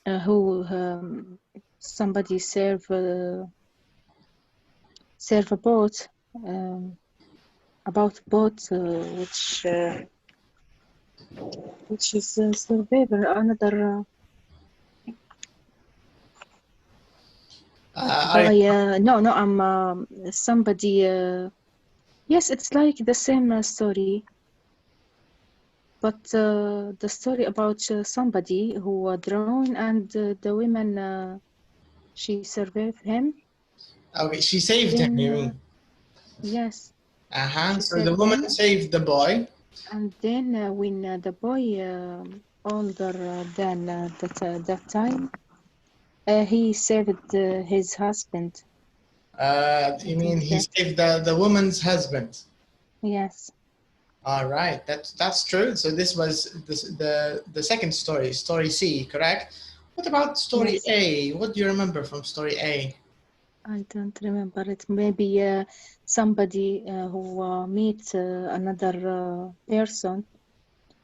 who somebody serve a boat, about boat which is survivor another no I'm somebody yes, it's like the same story, but the story about somebody who drowned and the woman she survived him. Okay, she saved him, you mean? Yes. So the woman saved the boy. And then when the boy older than that time, he saved his husband. You mean he saved the woman's husband? Yes. All right, that's true. So this was the second story, story C, correct? What about story Yes. A? What do you remember from story A? I don't remember it. Maybe somebody who meet another person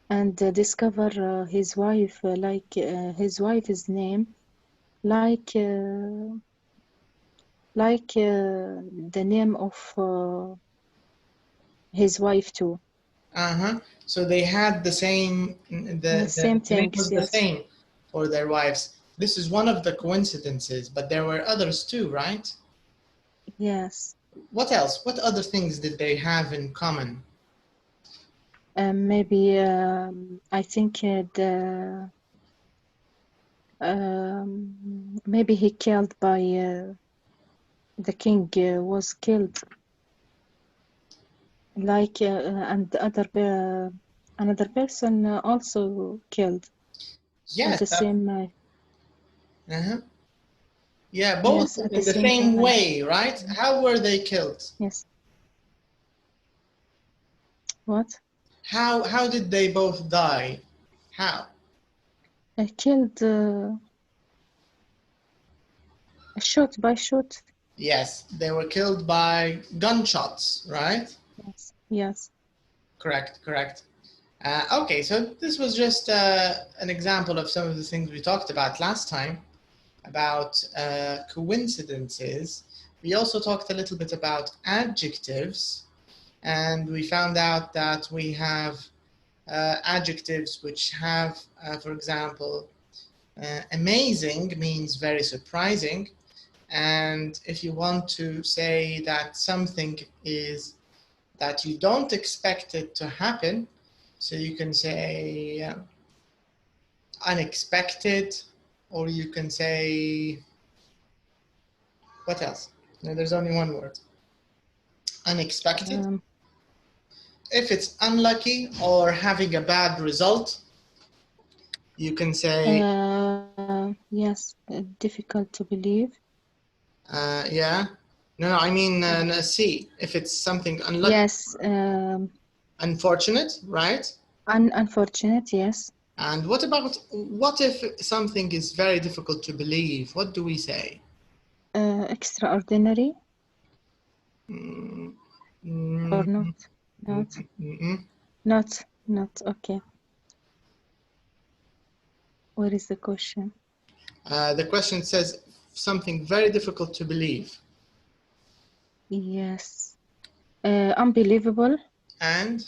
and discover his wife, like his wife's name, like the name of his wife too. So they had the same, the same name things, was yes. the same for their wives. This is one of the coincidences, but there were others too, right? Yes. What else? What other things did they have in common? Maybe I think maybe he killed by the king was killed, like and the other another person also killed. Yes. At the same. Yeah, both yes, in the same way, right? How were they killed? Yes. What? How did they both die? How? Killed shot by shot. Yes, they were killed by gunshots, right? Yes. Yes. Correct, correct. Okay, so this was just an example of some of the things we talked about last time, about coincidences. We also talked a little bit about adjectives, and we found out that we have adjectives which have, for example, amazing means very surprising. And if you want to say that something is that you don't expect it to happen, so you can say unexpected, or you can say, what else? No, there's only one word. Unexpected. If it's unlucky or having a bad result, you can say yes, difficult to believe. Yeah. No, I mean C. If it's something unlucky. Yes. Unfortunate, right? Unfortunate, yes. And what about, what if something is very difficult to believe? What do we say? Extraordinary. Or not? Not. Okay. What is the question? The question says something very difficult to believe. Yes. Unbelievable. And?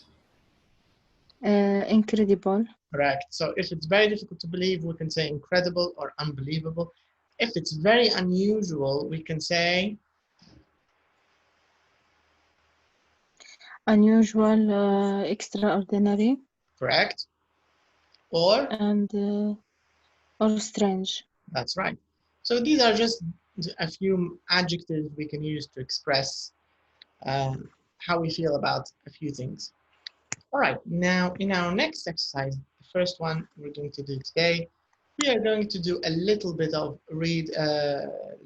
Incredible. Correct. So if it's very difficult to believe, we can say incredible or unbelievable. If it's very unusual, we can say unusual, extraordinary. Correct. Or? And or strange. That's right. So these are just a few adjectives we can use to express how we feel about a few things. All right, now in our next exercise, the first one we're going to do today, we are going to do a little bit of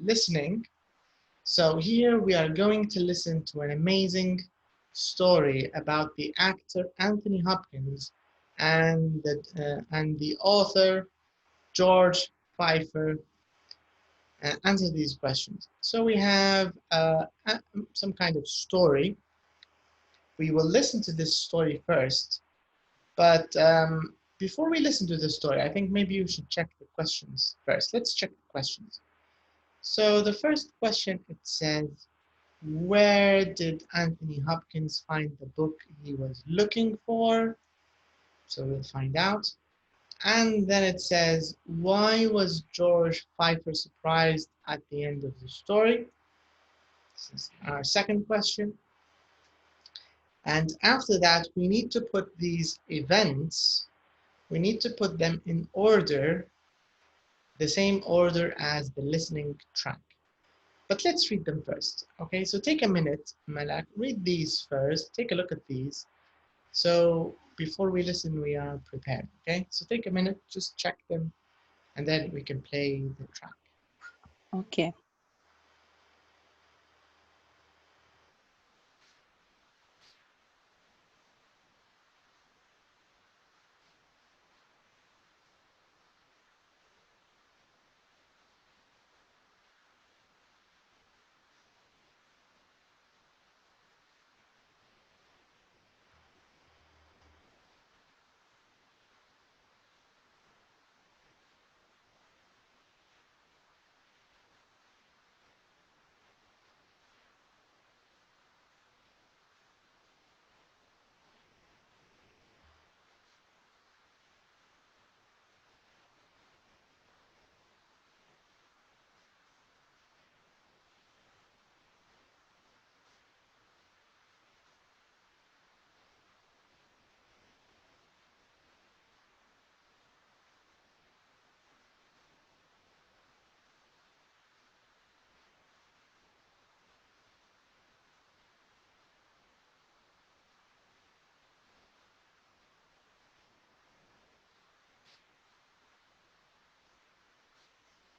listening. So here we are going to listen to an amazing story about the actor Anthony Hopkins and the author George Pfeiffer. Answer these questions. So we have some kind of story. We will listen to this story first, but before we listen to the story, I think maybe you should check the questions first. Let's check the questions. So the first question, it says, where did Anthony Hopkins find the book he was looking for? So we'll find out. And then it says, why was George Pfeiffer surprised at the end of the story? This is our second question. And after that, we need to put these events, we need to put them in order, the same order as the listening track. But let's read them first. Okay, so take a minute, Malak, read these first, take a look at these. So before we listen, we are prepared, okay? So take a minute, just check them, and then we can play the track. Okay.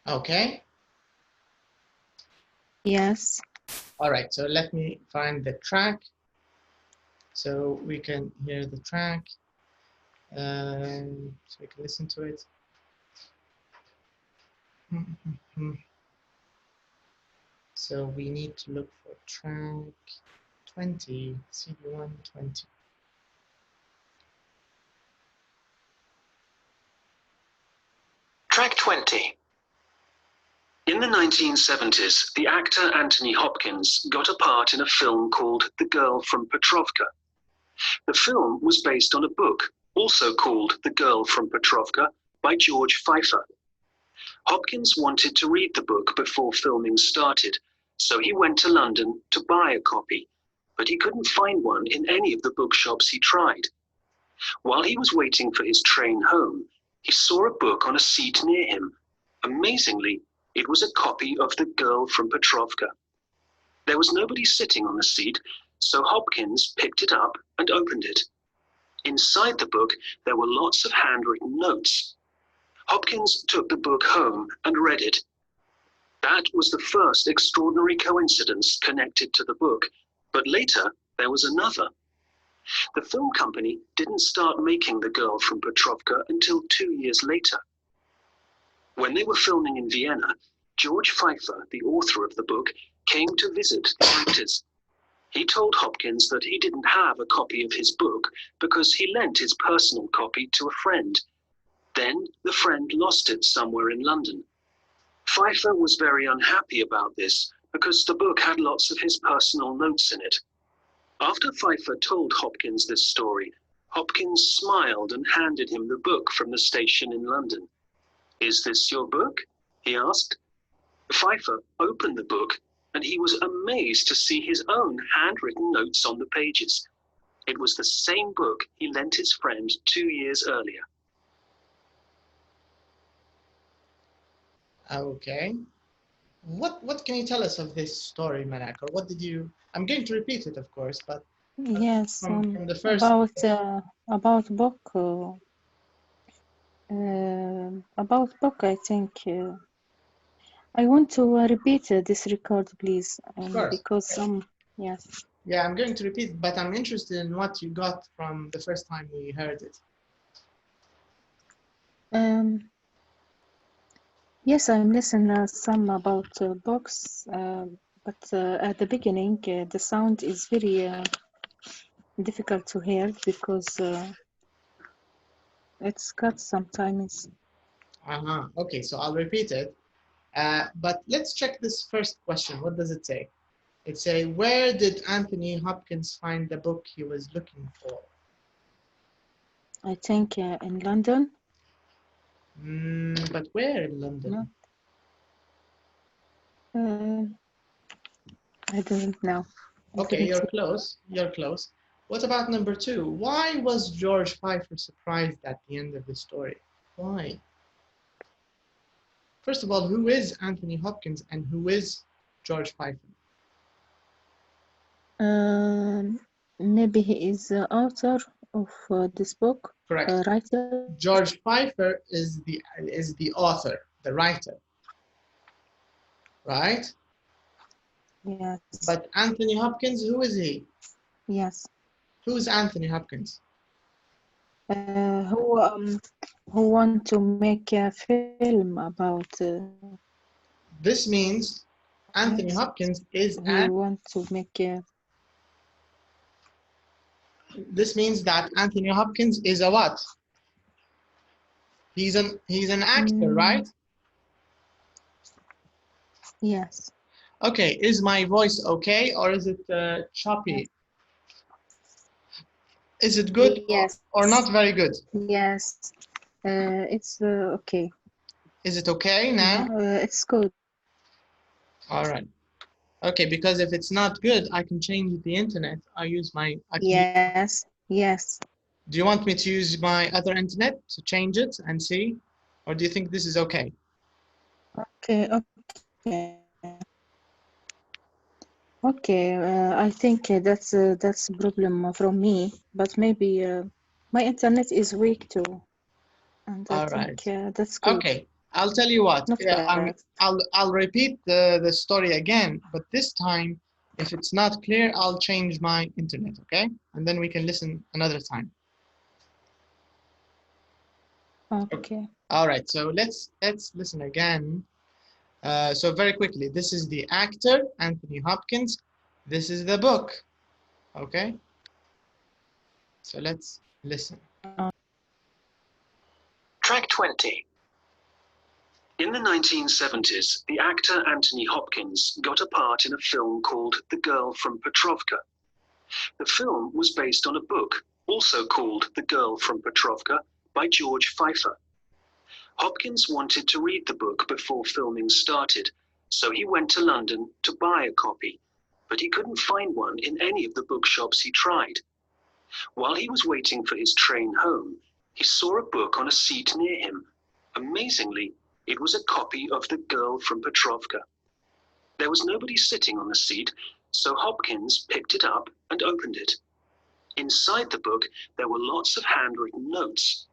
Okay? Yes. All right, so let me find the track so we can hear the track, so we can listen to it. So we need to look for track 20, CD1 20. Track 20. In the 1970s, the actor Anthony Hopkins got a part in a film called The Girl from Petrovka. The film was based on a book, also called The Girl from Petrovka, by George Pfeiffer. Hopkins wanted to read the book before filming started, so he went to London to buy a copy, but he couldn't find one in any of the bookshops he tried. While he was waiting for his train home, he saw a book on a seat near him. Amazingly, it was a copy of The Girl from Petrovka. There was nobody sitting on the seat, so Hopkins picked it up and opened it. Inside the book, there were lots of handwritten notes. Hopkins took the book home and read it. That was the first extraordinary coincidence connected to the book, but later there was another. The film company didn't start making The Girl from Petrovka until 2 years later. When they were filming in Vienna, George Pfeiffer, the author of the book, came to visit the actors. He told Hopkins that he didn't have a copy of his book because he lent his personal copy to a friend. Then the friend lost it somewhere in London. Pfeiffer was very unhappy about this because the book had lots of his personal notes in it. After Pfeiffer told Hopkins this story, Hopkins smiled and handed him the book from the station in London. "Is this your book?" he asked. Pfeiffer opened the book and he was amazed to see his own handwritten notes on the pages. It was the same book he lent his friend 2 years earlier. Okay. What can you tell us of this story, Malak? Or what did you... I'm going to repeat it, of course, but Yes. from the first... About book. About book, I think I want to repeat this record, please, because yes. Yeah, I'm going to repeat, but I'm interested in what you got from the first time we heard it. Yes, I'm listening some about books, but at the beginning, the sound is very difficult to hear because It's cut sometimes. Okay, so I'll repeat it. But let's check this first question. What does it say? It says, where did Anthony Hopkins find the book he was looking for? I think in London. But where in London? No. I don't know. Okay, you're close. You're close. What about number 2? Why was George Pfeiffer surprised at the end of the story? Why? First of all, who is Anthony Hopkins and who is George Pfeiffer? Maybe he is the author of this book. Correct. Writer. George Pfeiffer is the author, the writer, right? Yes. But Anthony Hopkins, who is he? Yes. Who's Anthony Hopkins? Who want to make a film about? This means Anthony Hopkins is He want to make a. This means that Anthony Hopkins is a what? He's an actor, right? Yes. Okay, is my voice okay or is it choppy? Is it good? Yes. Or not very good? Yes. It's okay. Is it okay now? It's good. All right. Okay, because if it's not good, I can change the internet. Yes. Yes. Do you want me to use my other internet to change it and see? Or do you think this is okay? Okay. Okay. Okay. I think that's a problem from me, but maybe my internet is weak too, and I think that's good. Okay. I'll tell you what. I'll repeat the story again, but this time, if it's not clear, I'll change my internet. Okay, and then we can listen another time. Okay. All right. So let's listen again. So very quickly, this is the actor, Anthony Hopkins. This is the book. Okay. So let's listen. Track 20. In the 1970s, the actor Anthony Hopkins got a part in a film called The Girl from Petrovka. The film was based on a book, also called The Girl from Petrovka, by George Pfeiffer. Hopkins wanted to read the book before filming started, so he went to London to buy a copy, but he couldn't find one in any of the bookshops he tried. While he was waiting for his train home, he saw a book on a seat near him. Amazingly, it was a copy of The Girl from Petrovka. There was nobody sitting on the seat, so Hopkins picked it up and opened it. Inside the book, there were lots of handwritten notes.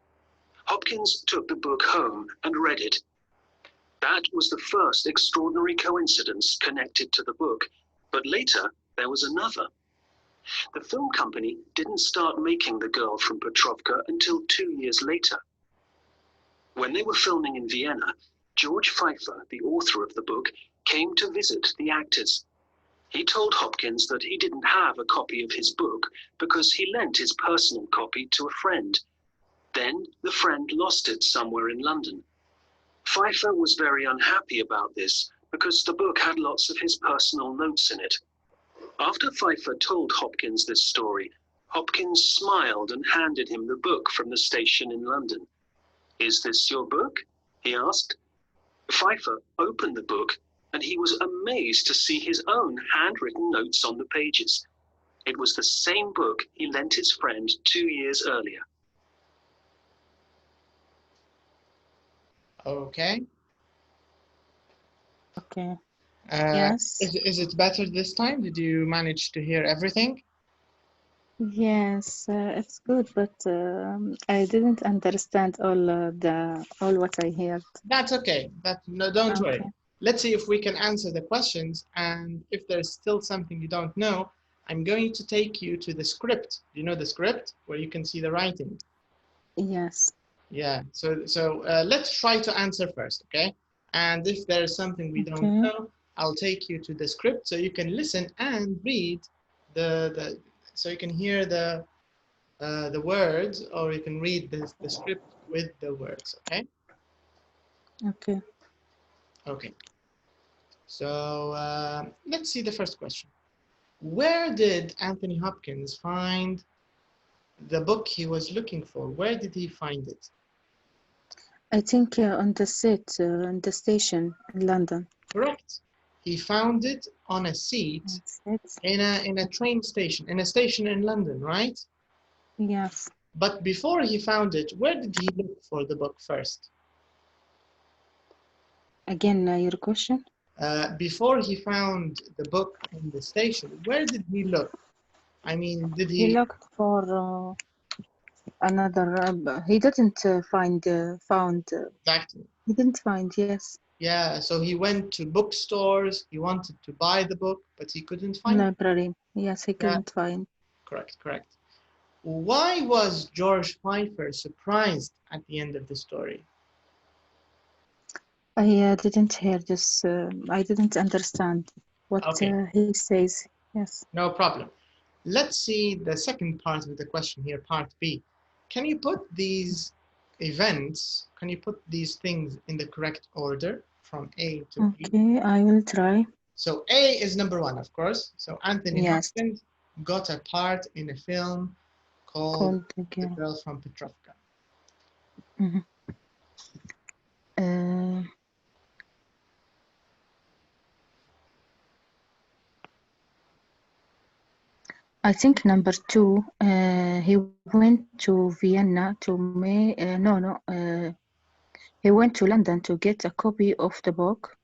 Hopkins took the book home and read it. That was the first extraordinary coincidence connected to the book, but later there was another. The film company didn't start making The Girl from Petrovka until 2 years later. When they were filming in Vienna, George Pfeiffer, the author of the book, came to visit the actors. He told Hopkins that he didn't have a copy of his book because he lent his personal copy to a friend. Then the friend lost it somewhere in London. Pfeiffer was very unhappy about this because the book had lots of his personal notes in it. After Pfeiffer told Hopkins this story, Hopkins smiled and handed him the book from the station in London. "Is this your book?" he asked. Pfeiffer opened the book and he was amazed to see his own handwritten notes on the pages. It was the same book he lent his friend 2 years earlier. Okay. Okay. Yes. Is it better this time? Did you manage to hear everything? Yes, it's good, but I didn't understand all what I heard. That's okay. No, don't worry. Let's see if we can answer the questions, and if there's still something you don't know, I'm going to take you to the script. Do you know the script where you can see the writing? Yes. Yeah. So let's try to answer first, okay? And if there's something we don't know, I'll take you to the script so you can listen and read so you can hear the the words, or you can read the script with the words, okay? Okay. Okay. So let's see the first question. Where did Anthony Hopkins find the book he was looking for? Where did he find it? I think on the set, on the station in London. Correct. He found it on a seat in a train station, in a station in London, right? Yes. But before he found it, where did he look for the book first? Again, your question? Before he found the book in the station, where did he look? I mean, did He he... looked for another, he didn't found. Exactly. He didn't find, yes. Yeah, so he went to bookstores, he wanted to buy the book, but he couldn't find it. Library, yes, he couldn't find. Correct, correct. Why was George Pfeiffer surprised at the end of the story? I didn't hear this. I didn't understand what he says. Yes. No problem. Let's see the second part of the question here, part B. Can you put these events, can you put these things in the correct order from A to B? Okay, I will try. So A is number one, of course. So Anthony Hopkins got a part in a film called The Girl from Petrovka. Mm-hmm. I think number two, he went to Vienna to he went to London to get a copy of the book.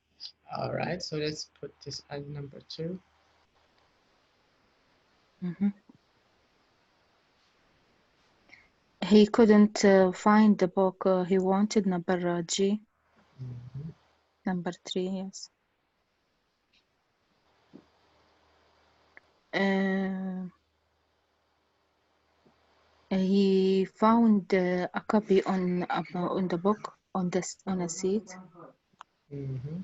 All right, so let's put this as number two. Mm-hmm. He couldn't find the book he wanted, number G. Mm-hmm. Number three, yes. He found a copy on the book on a seat. Mm-hmm.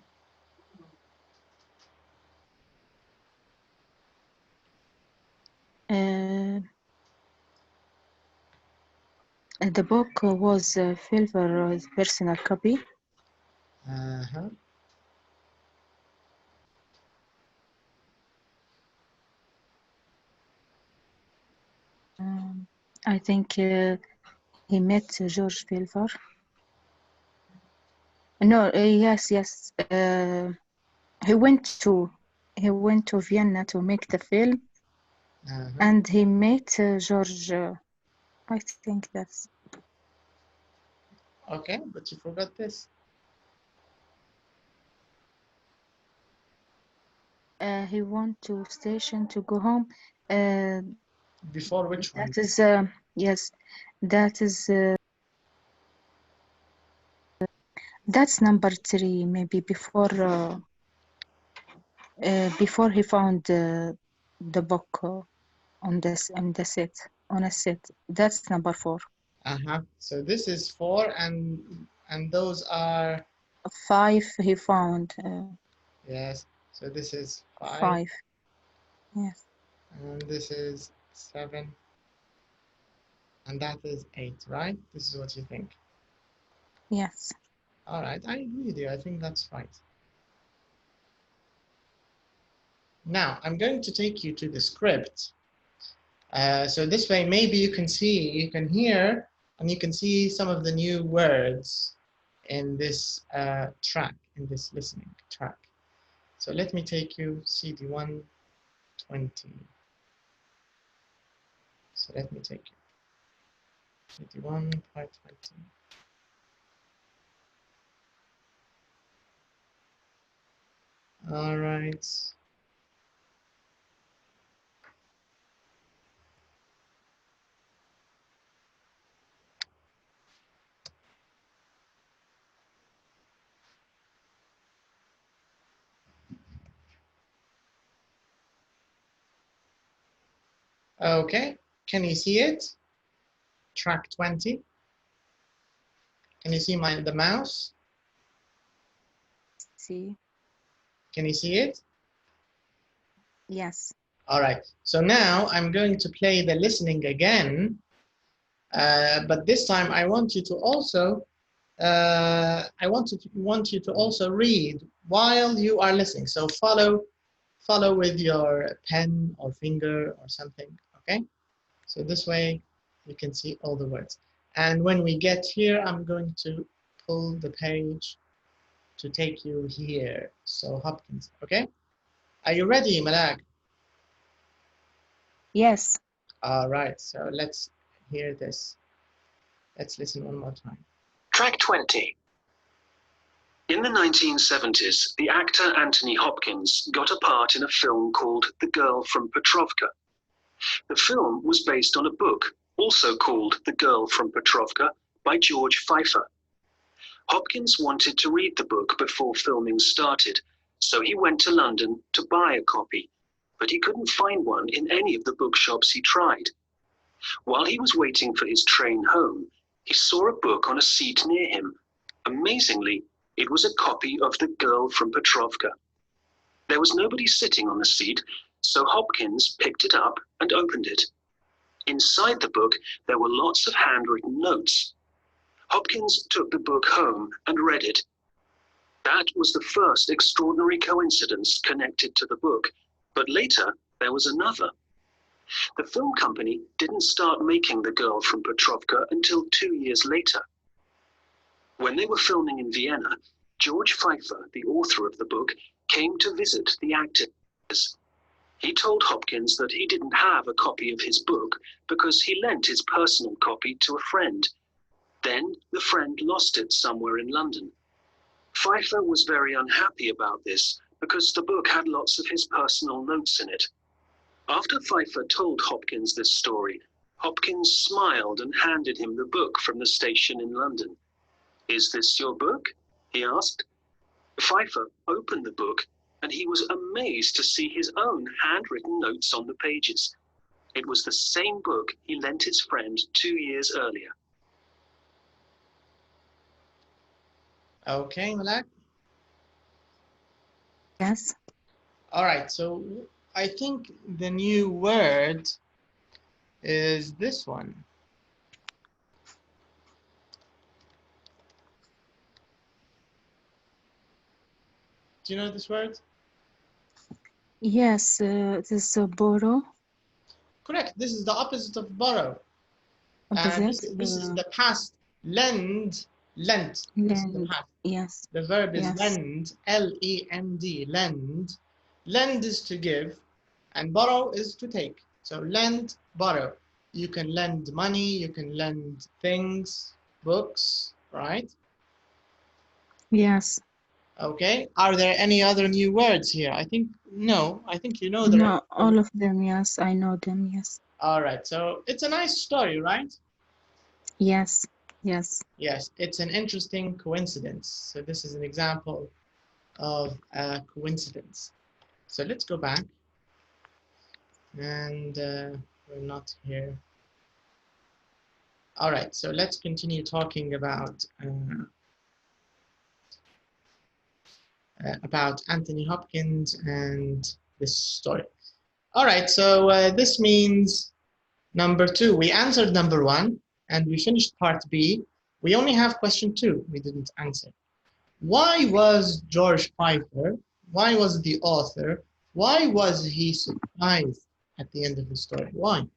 The book was Pfeiffer's personal copy. Uh-huh. I think he met George Pfeiffer. No, yes. He went to Vienna to make the film, and he met George. I think that's. Okay, but you forgot this. He went to station to go home. Before which one? That is yes. That is. That's number three. Maybe before he found the book on a set. That's number four. So this is four, and those are five. He found. Yes. So this is five. Five. Yes. And this is 7. And that is 8, right? This is what you think. Yes. All right, I agree with you. I think that's right. Now, I'm going to take you to the script. So this way, maybe you can hear, and you can see some of the new words in this track, in this listening track. So let me take you CD 120. So let me take you. CD 1:20. All right. Okay, can you see it? Track 20. Can you see the mouse? See. Can you see it? Yes. All right, so now I'm going to play the listening again, But this time I want you to also want you to also read while you are listening. So follow with your pen or finger or something, okay? So this way you can see all the words. And when we get here, I'm going to pull the page to take you here. So Hopkins, okay? Are you ready, Malak? Yes. All right, so let's hear this. Let's listen one more time. Track 20. In the 1970s, the actor Anthony Hopkins got a part in a film called The Girl from Petrovka. The film was based on a book, also called The Girl from Petrovka, by George Pfeiffer. Hopkins wanted to read the book before filming started, so he went to London to buy a copy, but he couldn't find one in any of the bookshops he tried. While he was waiting for his train home, he saw a book on a seat near him. Amazingly, it was a copy of The Girl from Petrovka. There was nobody sitting on the seat, so Hopkins picked it up and opened it. Inside the book, there were lots of handwritten notes. Hopkins took the book home and read it. That was the first extraordinary coincidence connected to the book, but later there was another. The film company didn't start making The Girl from Petrovka until 2 years later. When they were filming in Vienna, George Pfeiffer, the author of the book, came to visit the actors. He told Hopkins that he didn't have a copy of his book because he lent his personal copy to a friend. Then the friend lost it somewhere in London. Pfeiffer was very unhappy about this because the book had lots of his personal notes in it. After Pfeiffer told Hopkins this story, Hopkins smiled and handed him the book from the station in London. "Is this your book?" he asked. Pfeiffer opened the book and he was amazed to see his own handwritten notes on the pages. It was the same book he lent his friend 2 years earlier. Okay, Malak? Yes. All right, so I think the new word is this one. Do you know this word? Yes, it is borrow. Correct. This is the opposite of borrow. And this is the past. Lend, lent. This is the Lend. past. Yes. The verb is Yes. lend, L-E-N-D, lend. Lend is to give, and borrow is to take. So lend, borrow. You can lend money, you can lend things, books, right? Yes. Okay. Are there any other new words here? I think no. I think you know the No, rest. all of them. Yes, I know them. Yes. All right. So it's a nice story, right? Yes. Yes. Yes. It's an interesting coincidence. So this is an example of a coincidence. So let's go back. And we're not here. All right. So let's continue talking about Anthony Hopkins and this story. All right, so this means number 2. We answered number 1 and we finished part B. We only have question 2 we didn't answer. Why was George Pfeiffer, why was the author, why was he surprised at the end of the story? Why?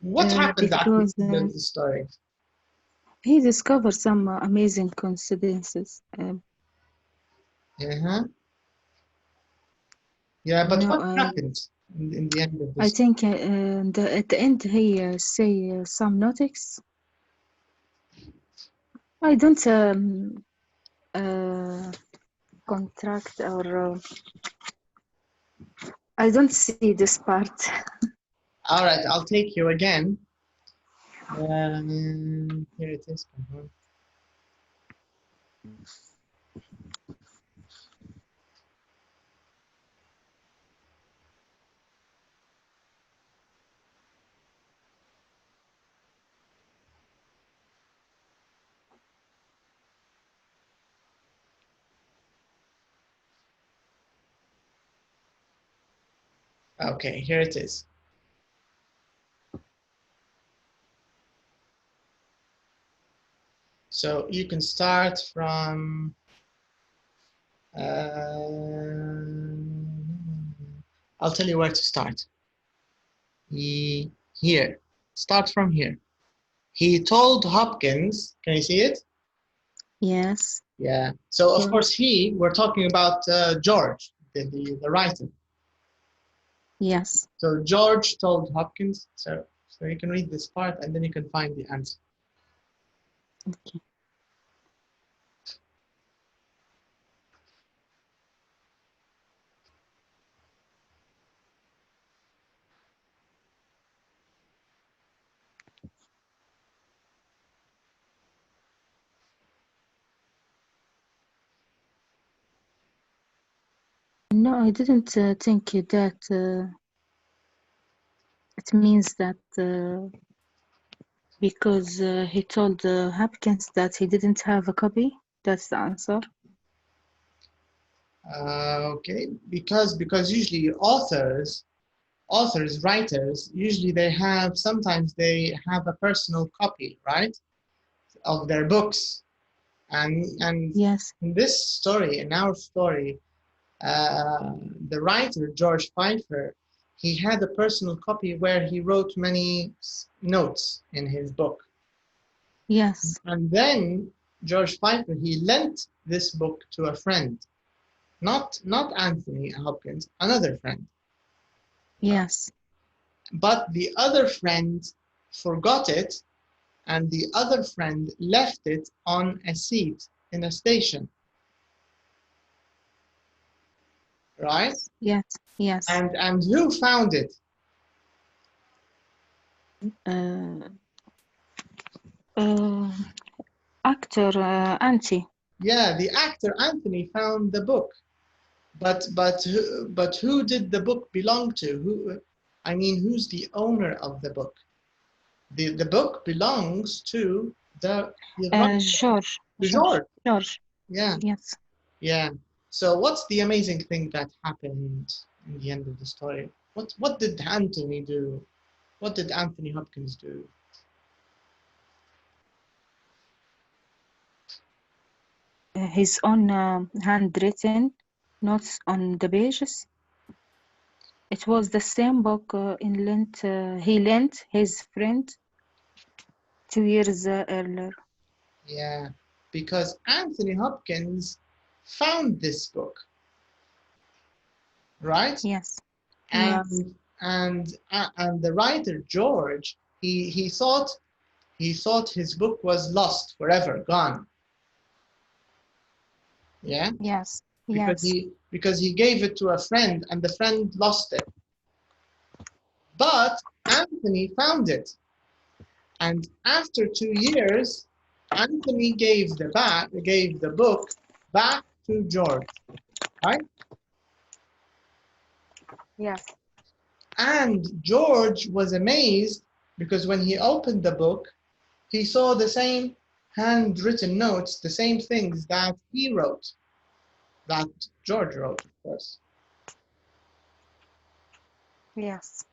What happened at the end of the story? He discovered some amazing coincidences. Yeah, but what happened in the end of this? I think at the end he say some notice. I don't contract or I don't see this part. All right, I'll take you again. Here it is. Okay, here it is. So you can start from I'll tell you where to start. Here. Start from here. He told Hopkins, can you see it? Yes. Yeah. So of George. course we're talking about George, the writer. Yes. So George told Hopkins, so you can read this part and then you can find the answer. Okay. No, I didn't think that it means that because he told Hopkins that he didn't have a copy. That's the answer. Okay, because usually writers, usually sometimes they have a personal copy, right, of their books. And Yes. in our story, the writer, George Pfeiffer, he had a personal copy where he wrote many notes in his book. Yes. And then George Pfeiffer, he lent this book to a friend, not Anthony Hopkins, another friend. Yes. But the other friend forgot it, and the other friend left it on a seat in a station. Right? Yes. Yes. And who found it? Actor Auntie. Yeah, the actor Anthony found the book. But who did the book belong to? Who's the owner of the book? The book belongs to George. George. Yeah. Yes. Yeah. So what's the amazing thing that happened in the end of the story? What did Anthony do? What did Anthony Hopkins do? His own handwritten notes on the pages. It was the same book he lent his friend 2 years earlier. Yeah, because Anthony Hopkins found this book, right? Yes. And the writer George, he thought his book was lost forever, gone. Yeah. Yes. Because he gave it to a friend and the friend lost it. But Anthony found it, and after 2 years, Anthony gave the book back to George, right? Yes. And George was amazed because when he opened the book, he saw the same handwritten notes, the same things that he wrote, that George wrote, of course. Yes.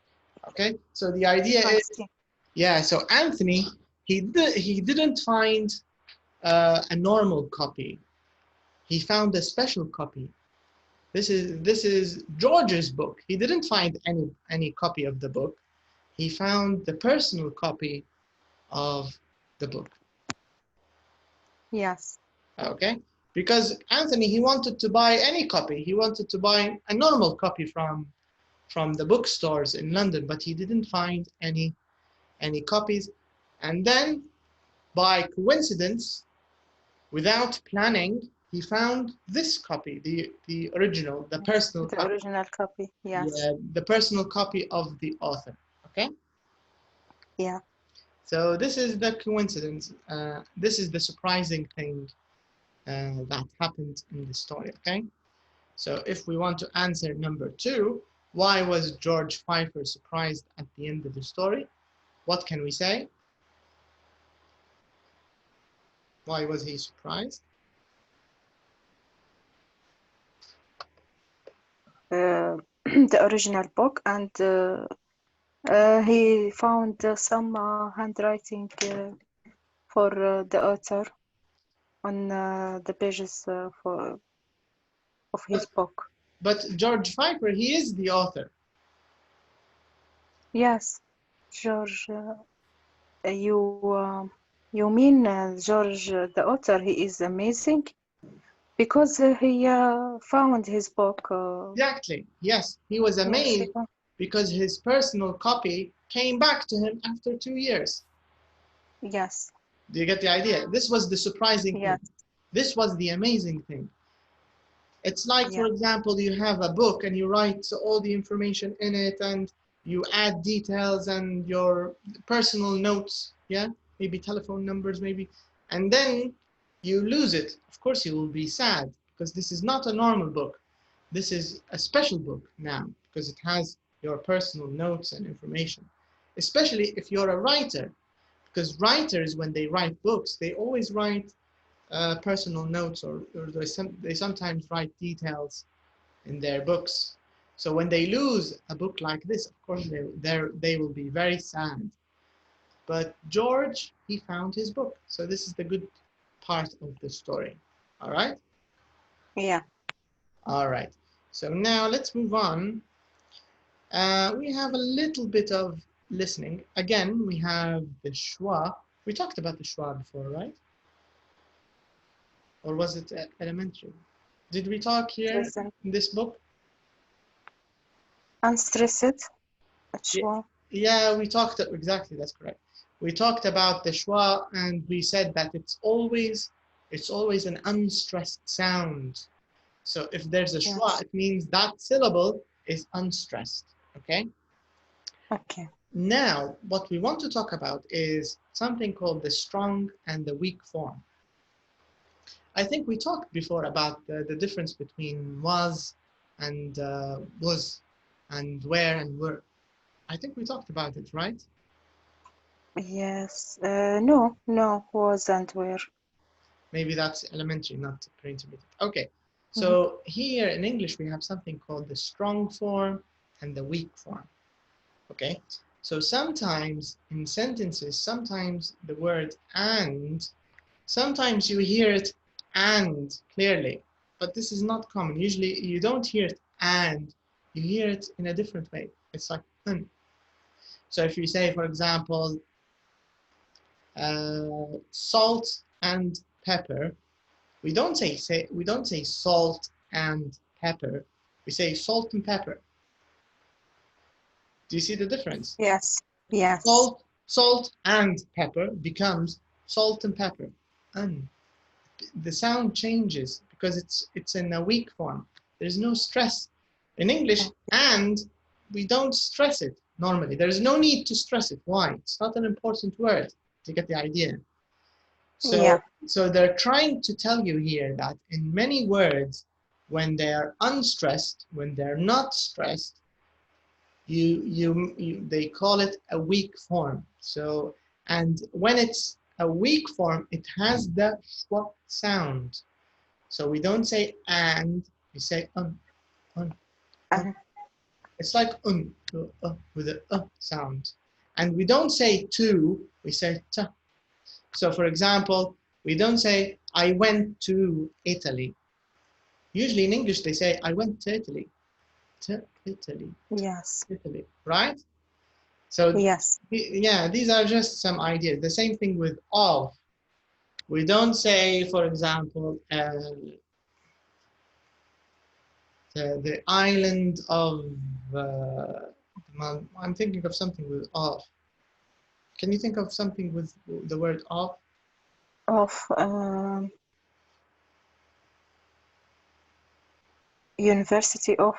Okay, so the idea is, yeah, so Anthony, he didn't find a normal copy. He found a special copy. This is George's book. He didn't find any copy of the book. He found the personal copy of the book. Yes. Okay, because Anthony, he wanted to buy any copy. He wanted to buy a normal copy from the bookstores in London, but he didn't find any copies. And then, by coincidence, without planning, he found this copy, the original, the personal copy. The original copy, yes. Yeah, the personal copy of the author, okay? Yeah. So this is the coincidence. This is the surprising thing that happened in the story, okay? So if we want to answer number 2, why was George Pfeiffer surprised at the end of the story? What can we say? Why was he surprised? the original book, and he found some handwriting for the author on the pages of his book. But George Pfeiffer, he is the author. Yes, George. You mean George, the author? He is amazing because he found his book. Exactly. Yes, he was amazed because his personal copy came back to him after 2 years. Yes. Do you get the idea? This was the surprising thing. This was the amazing thing. It's like, for example, you have a book and you write all the information in it and you add details and your personal notes, yeah? Maybe telephone numbers, maybe. And then you lose it. Of course, you will be sad because this is not a normal book. This is a special book now because it has your personal notes and information, especially if you're a writer. Because writers, when they write books, they always write personal notes, or they sometimes write details in their books. So when they lose a book like this, of course, they will be very sad. But George, he found his book. So this is the good part of the story. All right? Yeah. All right. So now let's move on. We have a little bit of listening. Again, we have the schwa. We talked about the schwa before, right? Or was it elementary? Did we talk here in this book? Unstressed. Yeah, we talked, exactly, that's correct. We talked about the schwa and we said that it's always an unstressed sound. So if there's a schwa, it means that syllable is unstressed, okay? Okay. Now, what we want to talk about is something called the strong and the weak form. I think we talked before about the difference between was and where and were. I think we talked about it, right? Yes. No, was and where. Maybe that's elementary, not pre-intermediate. Okay. So here in English, we have something called the strong form and the weak form. Okay. So sometimes in sentences, sometimes the word and, sometimes you hear it and clearly, but this is not common. Usually you don't hear it and, you hear it in a different way. It's like un. So if you say, for example, salt and pepper, we don't say salt and pepper. We say salt and pepper. Do you see the difference? Yes. Yes. Salt and pepper becomes salt and pepper. Un. The sound changes because it's in a weak form. There's no stress. In English, and we don't stress it normally. There's no need to stress it. Why? It's not an important word. You get the idea. So they're trying to tell you here that in many words, when they are unstressed, when they're not stressed, they call it a weak form. So, and when it's a weak form, it has the schwa sound. So we don't say and, we say un. It's like with the sound. And we don't say to, we say ta. So for example, we don't say I went to Italy. Usually in English they say I went to Italy. To Italy. Yes. Italy, right? So yes. Yeah, these are just some ideas. The same thing with of. We don't say, for example, the island of, I'm thinking of something with of. Can you think of something with the word of? Of University of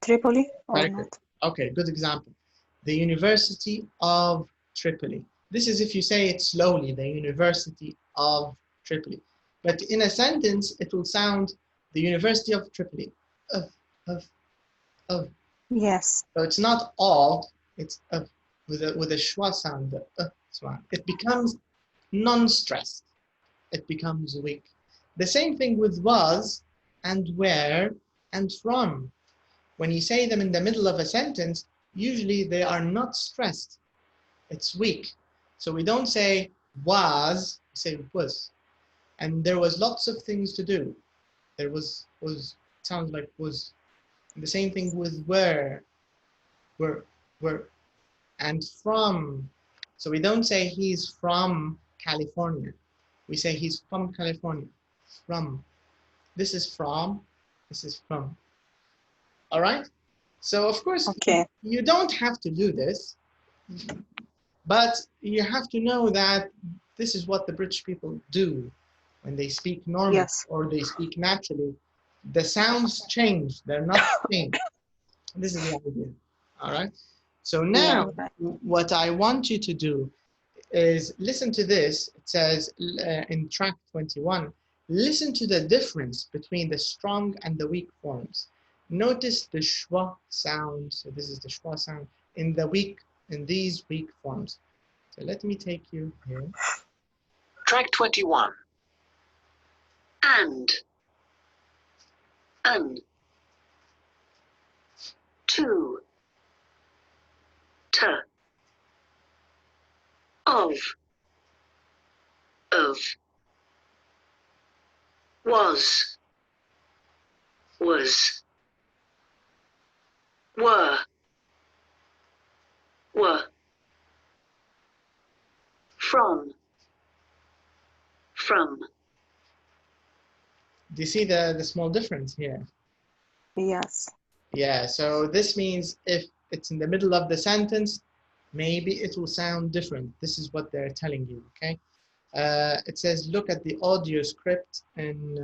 Tripoli or not? Okay, good example. The University of Tripoli. This is if you say it slowly, the University of Tripoli. But in a sentence, it will sound the University of Tripoli. Of. Yes. So it's not of, it's of, with a schwa sound, the sound. It becomes non-stressed. It becomes weak. The same thing with was and where and from. when you say them in the middle of a sentence, usually they are not stressed. It's weak. So we don't say was, we say was. And there was lots of things to do. There was sounds like was. And the same thing with were, and from. So we don't say he's from California. We say he's from California. From. This is from. This is from. All right? So of course, Okay. You don't have to do this, but you have to know that this is what the British people do when they speak normally. Yes. Or they speak naturally. The sounds change. They're not the same. This is the idea. All right? So now, what I want you to do is listen to this. It says in track 21, listen to the difference between the strong and the weak forms. Notice the schwa sound. So this is the schwa sound in these weak forms. So let me take you here. Track 21. And. To. Of. Was. Were. From. Do you see the small difference here? Yes. Yeah, so this means if it's in the middle of the sentence, maybe it will sound different. This is what they're telling you, okay? It says, look at the audio script and,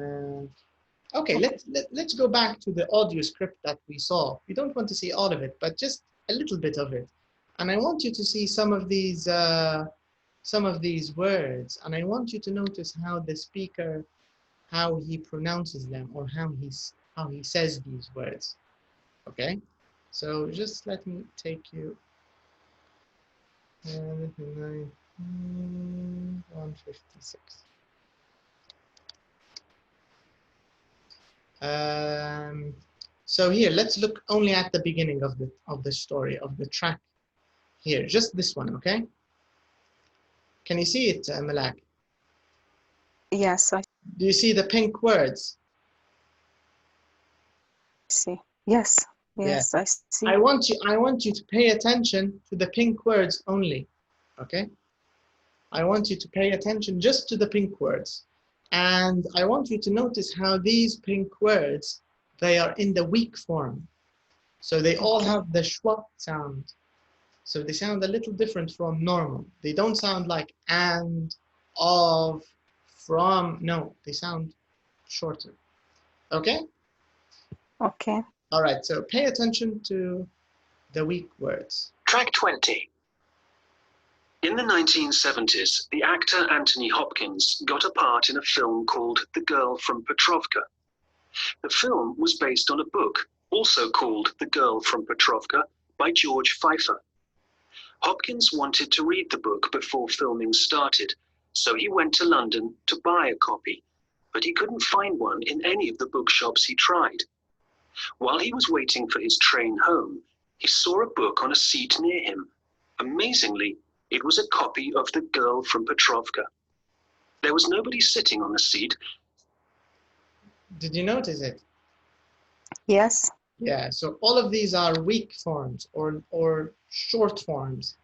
okay, let's go back to the audio script that we saw. We don't want to see all of it, but just a little bit of it. And I want you to see some of these words, and I want you to notice how the speaker, how he pronounces them, or how he says these words. Okay, so just let me take you 156. So here, let's look only at the beginning of the story, of the track here, just this one, okay? Can you see it, Malak? Yes, I Do you see the pink words? see. Yes. Yes, I see. I want you to pay attention to the pink words only, okay? I want you to pay attention just to the pink words. And I want you to notice how these pink words, they are in the weak form. So they all have the schwa sound. So they sound a little different from normal. They don't sound like and, of, from. No, they sound shorter. Okay? Okay. All right, so pay attention to the weak words. Track 20. In the 1970s, the actor Anthony Hopkins got a part in a film called The Girl from Petrovka. The film was based on a book, also called The Girl from Petrovka, by George Pfeiffer. Hopkins wanted to read the book before filming started, so he went to London to buy a copy, but he couldn't find one in any of the bookshops he tried. While he was waiting for his train home, he saw a book on a seat near him. Amazingly, it was a copy of The Girl from Petrovka. There was nobody sitting on the seat. Did you notice it? Yes. Yeah, so all of these are weak forms or short forms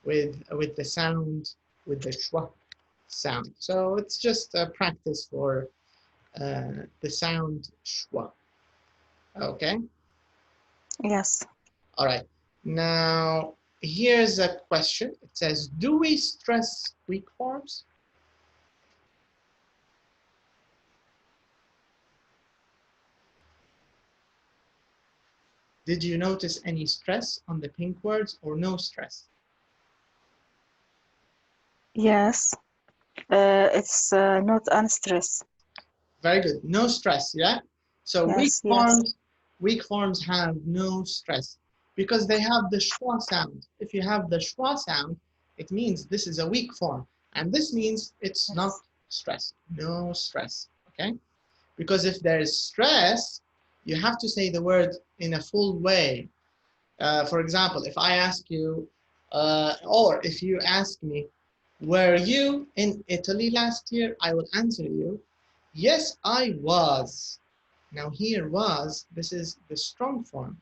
with the sound, with the schwa sound. So it's just a practice for the sound schwa. Okay? Yes. All right. Now, here's a question. It says, do we stress weak forms? Did you notice any stress on the pink words or no stress? Yes. It's not unstressed. Very good. No stress, yeah? So Yes, weak forms have no stress because they have the schwa sound. If you have the schwa sound, it means this is a weak form. And this means it's not stress. No stress, okay? Because if there is stress, you have to say the word in a full way. For example, if I ask you, or if you ask me, were you in Italy last year? I will answer you, yes, I was. Now here was, this is the strong form.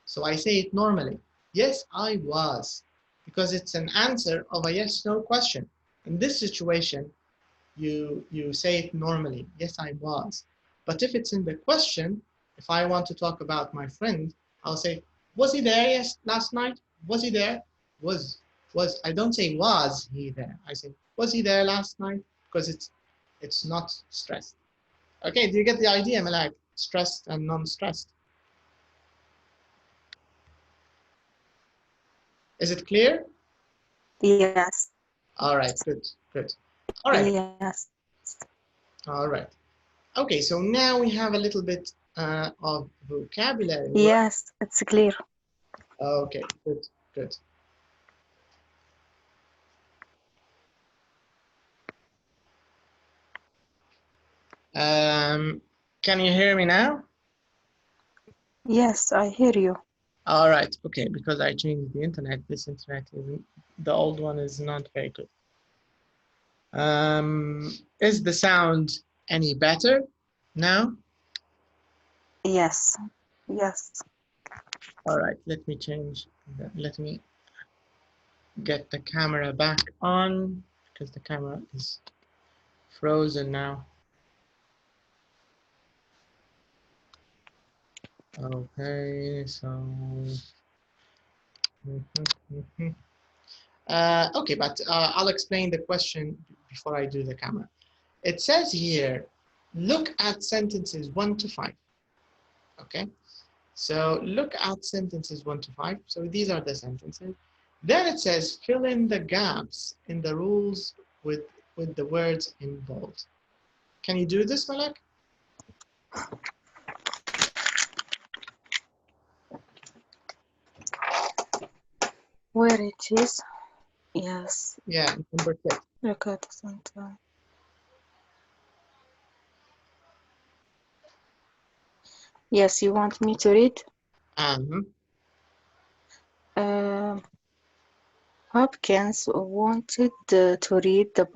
So I say it normally. Yes, I was. Because it's an answer of a yes-no question. In this situation, you say it normally. Yes, I was. But if it's in the question, if I want to talk about my friend, I'll say, was he there last night? Was he there? Was. I don't say was he there. I say, was he there last night? Because it's not stressed. Okay, do you get the idea, Malak? Stressed and non-stressed. Is it clear? Yes. All right, good, good. All right. Yes. All right. Okay, so now we have a little bit of vocabulary. Yes, it's clear. Okay, good, good. Can you hear me now? Yes, I hear you. All right, okay, because I changed the internet. This internet isn't, the old one is not very good. Is the sound any better now? Yes. Yes. All right, let me change, let me get the camera back on because the camera is frozen now. Okay, so okay, but I'll explain the question before I do the camera. It says here, look at sentences 1 to 5. Okay, so look at sentences 1 to 5. So these are the sentences. Then it says fill in the gaps in the rules with the words in bold. Can you do this, Malak? Where it is? Yes. Yeah, number 6. Look at the center. Yes, you want me to read? Hopkins wanted to read the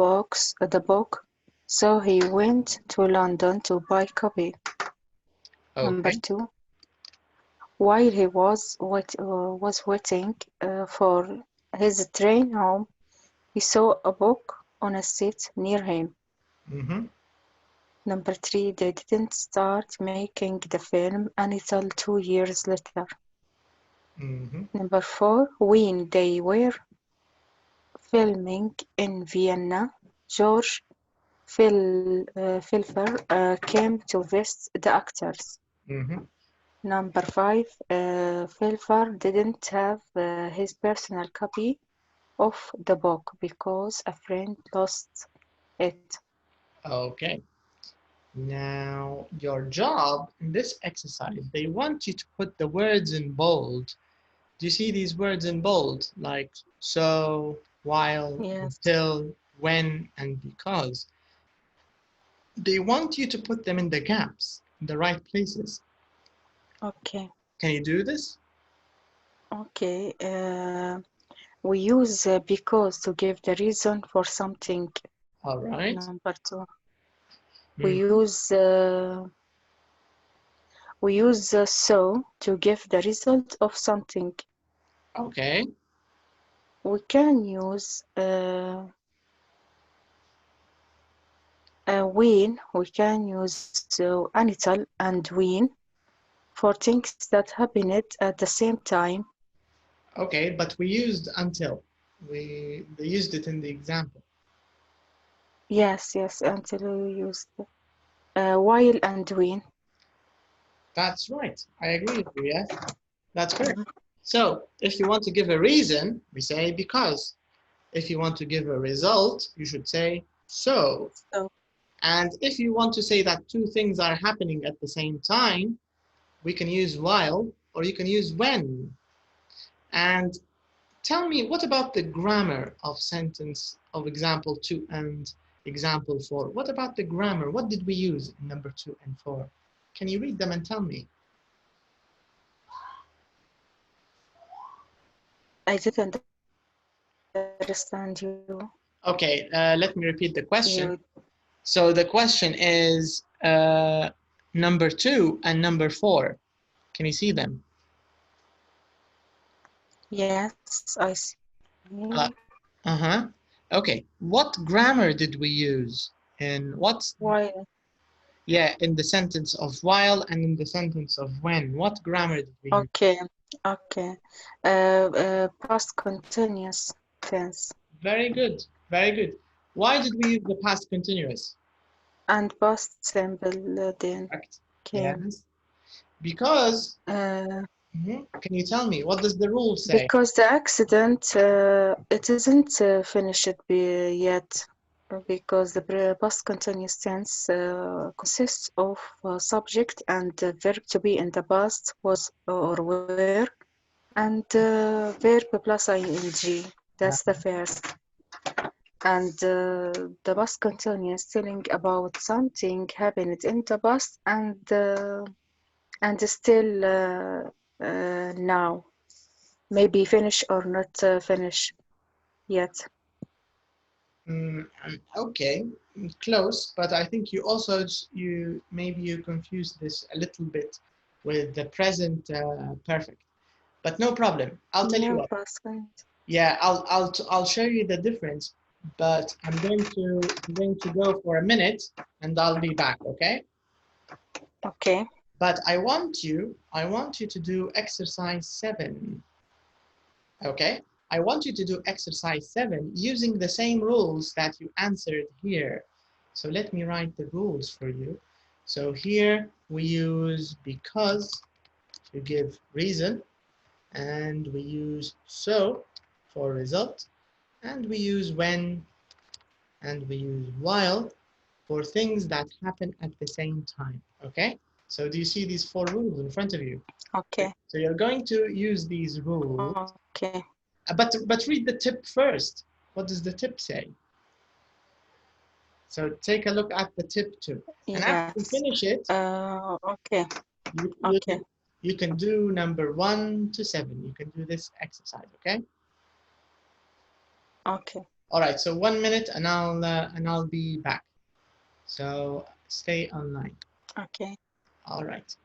book, so he went to London to buy a copy. Okay. Number 2. While he was waiting for his train home, he saw a book on a seat near him. Number 3. They didn't start making the film until 2 years later. Number 4. When they were filming in Vienna, George Pfeiffer came to visit the actors. Number 5. Pfeiffer didn't have his personal copy of the book because a friend lost it. Okay. Now, your job in this exercise, they want you to put the words in bold. Do you see these words in bold? Like so, while, Yes. until, when, and because. They want you to put them in the gaps, in the right places. Okay. Can you do this? Okay. We use because to give the reason for something. All right. Number 2. We use so to give the result of something. Okay. We can use when. We can use until and when for things that happen at the same time. Okay, but we used until. They used it in the example. Yes, until we use while and when. That's right. I agree with you, yes. That's correct. So if you want to give a reason, we say because. If you want to give a result, you should say so. And if you want to say that two things are happening at the same time, we can use while or you can use when. And tell me, what about the grammar of sentence of example 2 and example 4? What about the grammar? What did we use in number 2 and 4? Can you read them and tell me? I didn't understand you. Okay, let me repeat the question. You, So the question is number 2 and number 4. Can you see them? yes, I see. Uh-huh. Okay. What grammar did we use? And what's Why? yeah, in the sentence of while and in the sentence of when? What grammar did we use? Okay, okay. Past continuous tense Very good. Very good. Why did we use the past continuous? and past simple then Correct. came. Yes. Because Mhm. can you tell me what does the rule say? Because the accident it isn't finished yet. Because the past continuous tense consists of subject and verb to be in the past was or were, and verb plus ing. That's the first. And the past continuous telling about something happened in the past and still now. Maybe finish or not finish yet. Okay, close, but I think you also maybe you confused this a little bit with the present perfect. But no problem. I'll tell you Yeah, what. past tense. Yeah, I'll show you the difference, but I'm going to go for a minute and I'll be back, okay? Okay. But I want you to do exercise 7. Okay? I want you to do exercise 7 using the same rules that you answered here. So let me write the rules for you. So here we use because to give reason, and we use so for result, and we use when, and we use while for things that happen at the same time. Okay? So do you see these 4 rules in front of you? Okay. So you're going to use these rules. Okay. But read the tip first. What does the tip say? So take a look at the tip too. And after you Yes. finish it, Okay. you, you, Okay. can, you can do number 1 to 7. You can do this exercise, okay? Okay. All right, so 1 minute and I'll be back. So stay online. Okay. All right.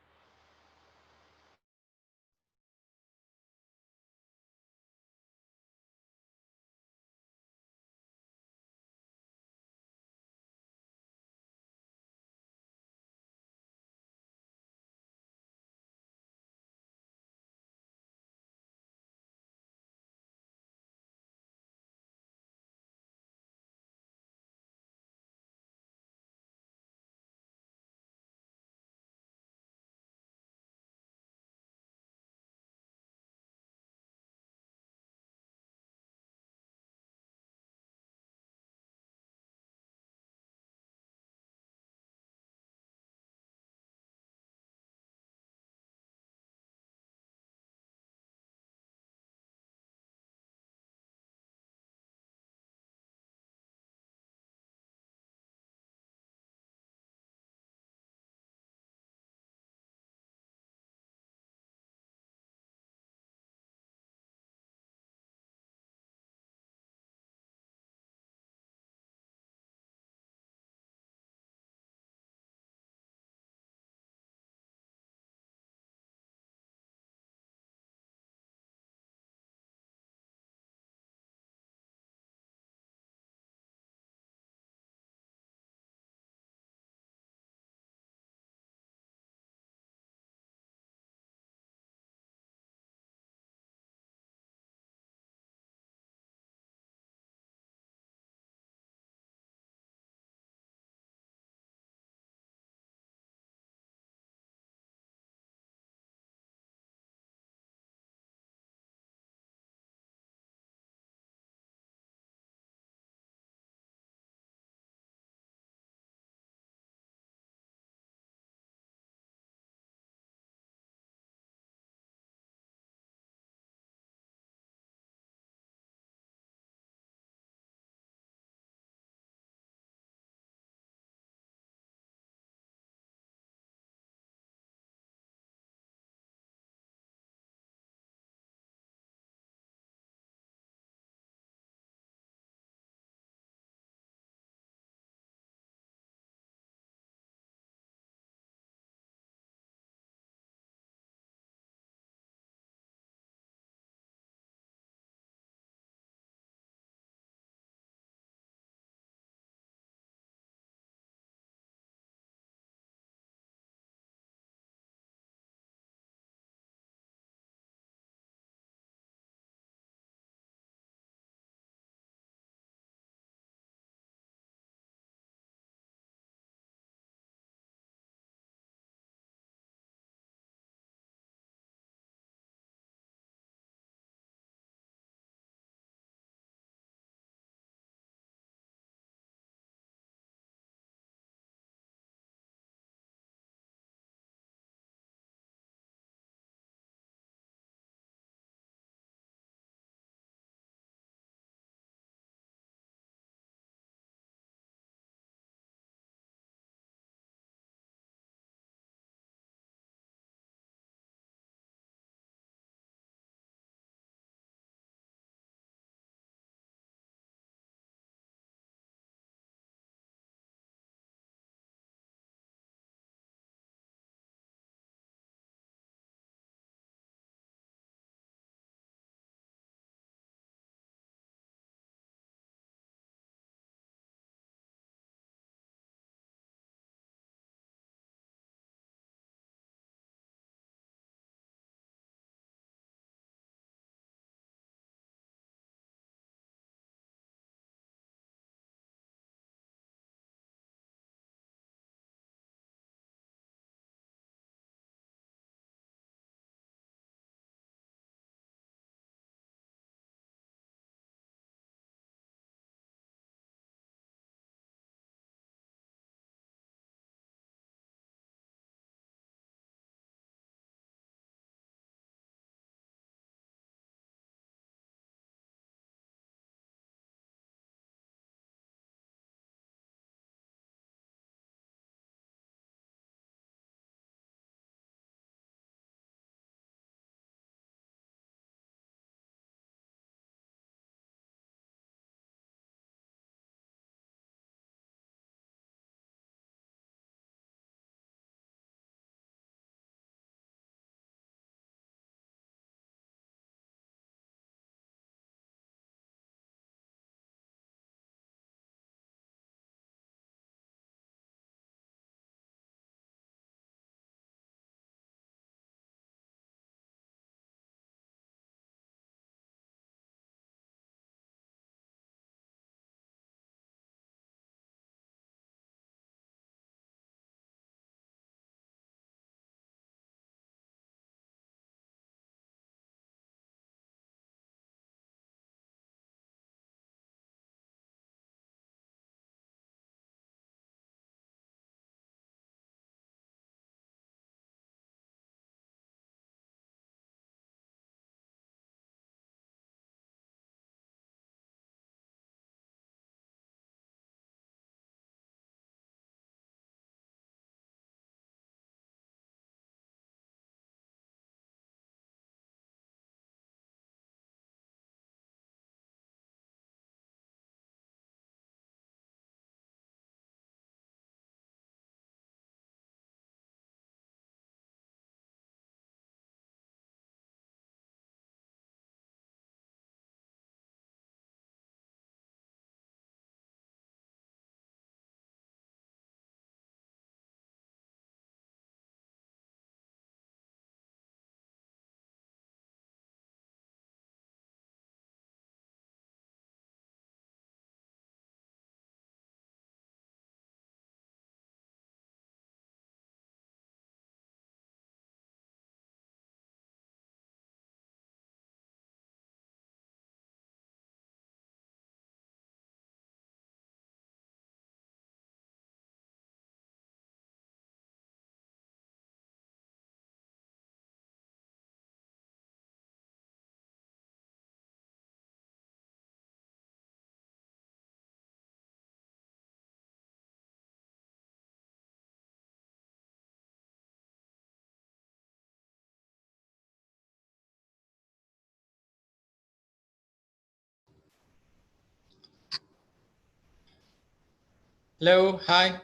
Hello, hi.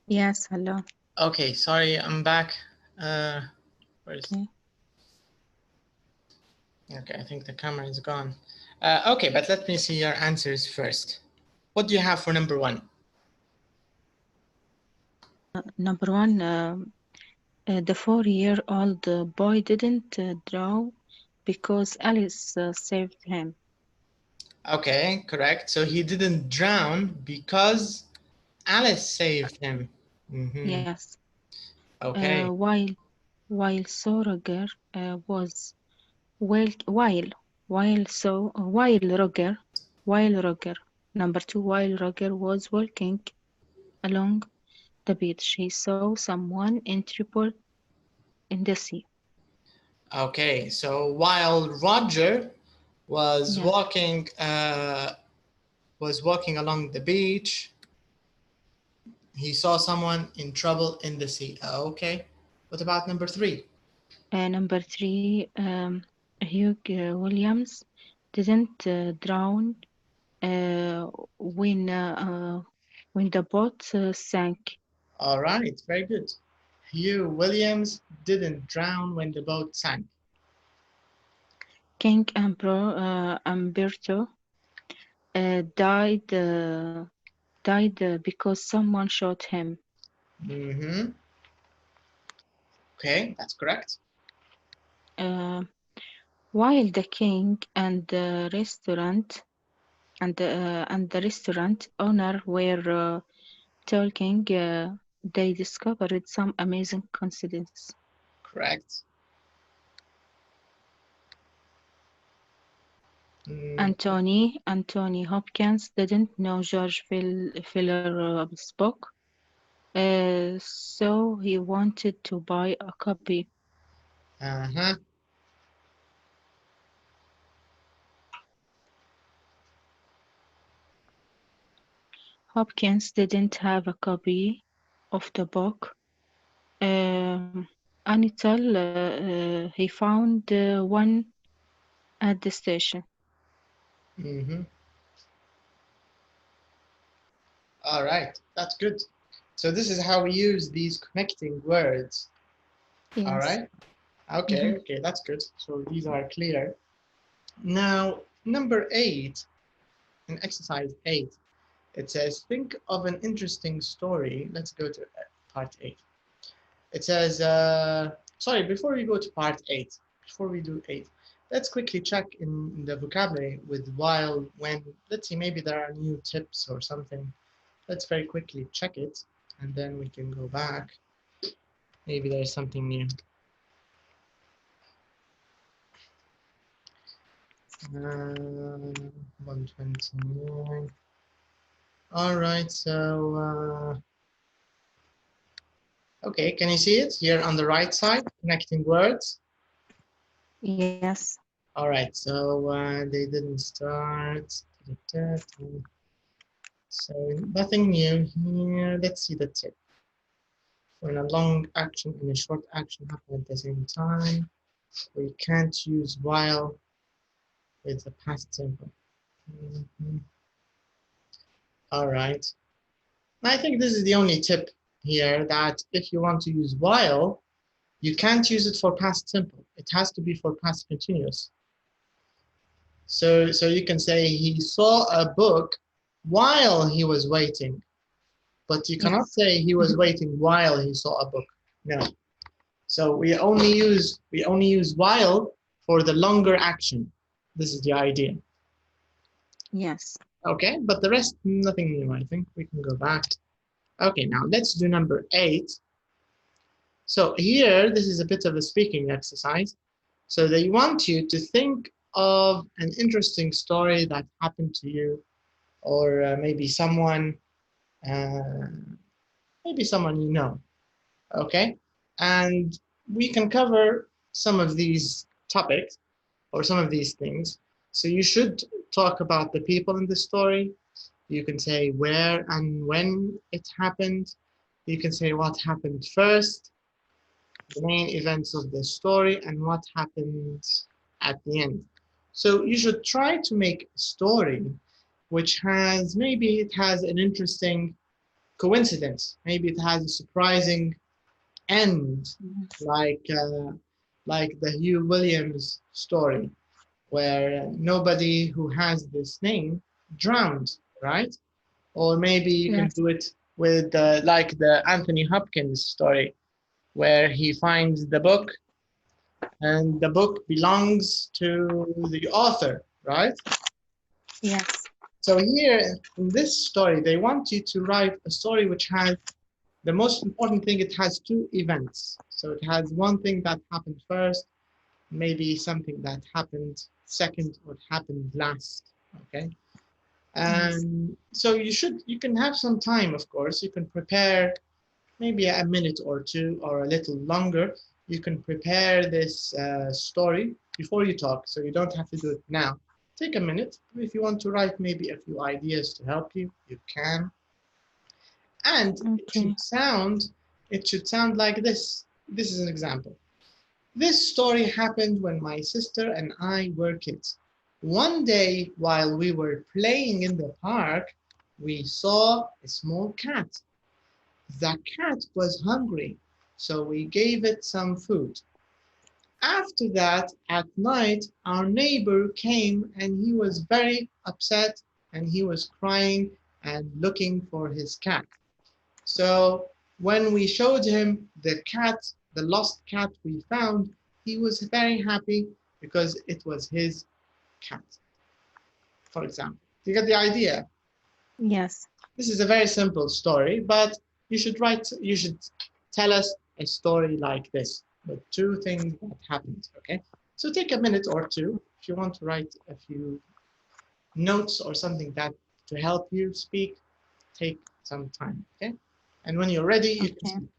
Yes, hello. Okay, sorry, I'm back. Where's... Okay, I think the camera is gone. Okay, but let me see your answers first. What do you have for number 1? Number 1, the 4-year-old boy didn't drown because Alice saved him. Okay, correct. So he didn't drown because Alice saved him. Yes. Okay. While Roger was number 2, while Roger was walking along the beach, he saw someone in trouble in the sea. Okay, so while Roger was Yeah. walking along the beach, he saw someone in trouble in the sea. Okay. What about number 3? Number 3, Hugh Williams didn't drown when the boat sank. All right, very good. Hugh Williams didn't drown when the boat sank. King Umberto died because someone shot him. Okay, that's correct. While the king and the restaurant owner were talking, they discovered some amazing coincidence. Correct. Anthony Hopkins didn't know George Filler's book, so he wanted to buy a copy. Hopkins didn't have a copy of the book until he found one at the station. All right, that's good. So this is how we use these connecting words. Yes. All right. Okay, okay, that's good. So these are clear. Now, number 8, in exercise 8, it says, think of an interesting story. Let's go to part 8. It says, sorry, before we go to part 8, before we do 8, let's quickly check in the vocabulary with while, when. Let's see, maybe there are new tips or something. Let's very quickly check it, and then we can go back. Maybe there's something new. 129. All right, so okay, can you see it here on the right side, connecting words? Yes. All right, so they didn't start. So nothing new here. Let's see the tip. When a long action and a short action happen at the same time, we can't use while with the past simple. All right. I think this is the only tip here, that if you want to use while, you can't use it for past simple. It has to be for past continuous. So you can say he saw a book while he was waiting, but you cannot say he was waiting while he saw a book. No. So we only use while for the longer action. This is the idea. Yes. Okay, but the rest, nothing new. I think we can go back. Okay, now let's do number 8. So here, this is a bit of a speaking exercise. So they want you to think of an interesting story that happened to you, or maybe someone you know. Okay, and we can cover some of these topics or some of these things. So you should talk about the people in the story. You can say where and when it happened. You can say what happened first, the main events of the story, and what happens at the end. So you should try to make a story which has, maybe it has an interesting coincidence. Maybe it has a surprising end, like the Hugh Williams story, where nobody who has this name drowned, right? Or maybe you can do it with like the Anthony Hopkins story, where he finds the book and the book belongs to the author, right? Yes. So here in this story, they want you to write a story which has the most important thing, it has two events. So it has one thing that happened first, maybe something that happened second, or happened last, okay? And so you can have some time, of course. You can prepare maybe a minute or two or a little longer. You can prepare this story before you talk, so you don't have to do it now. Take a minute. If you want to write maybe a few ideas to help you, you can. And it should sound like this. This is an example. This story happened when my sister and I were kids. One day while we were playing in the park, we saw a small cat. The cat was hungry, so we gave it some food. After that, at night, our neighbor came and he was very upset and he was crying and looking for his cat. So when we showed him the cat, the lost cat we found, he was very happy because it was his cat, for example. Do you get the idea? Yes. This is a very simple story, but you should tell us a story like this, with two things that happened, okay? So take a minute or two if you want to write a few notes or something that to help you speak, take some time, okay? And when you're ready, you can speak.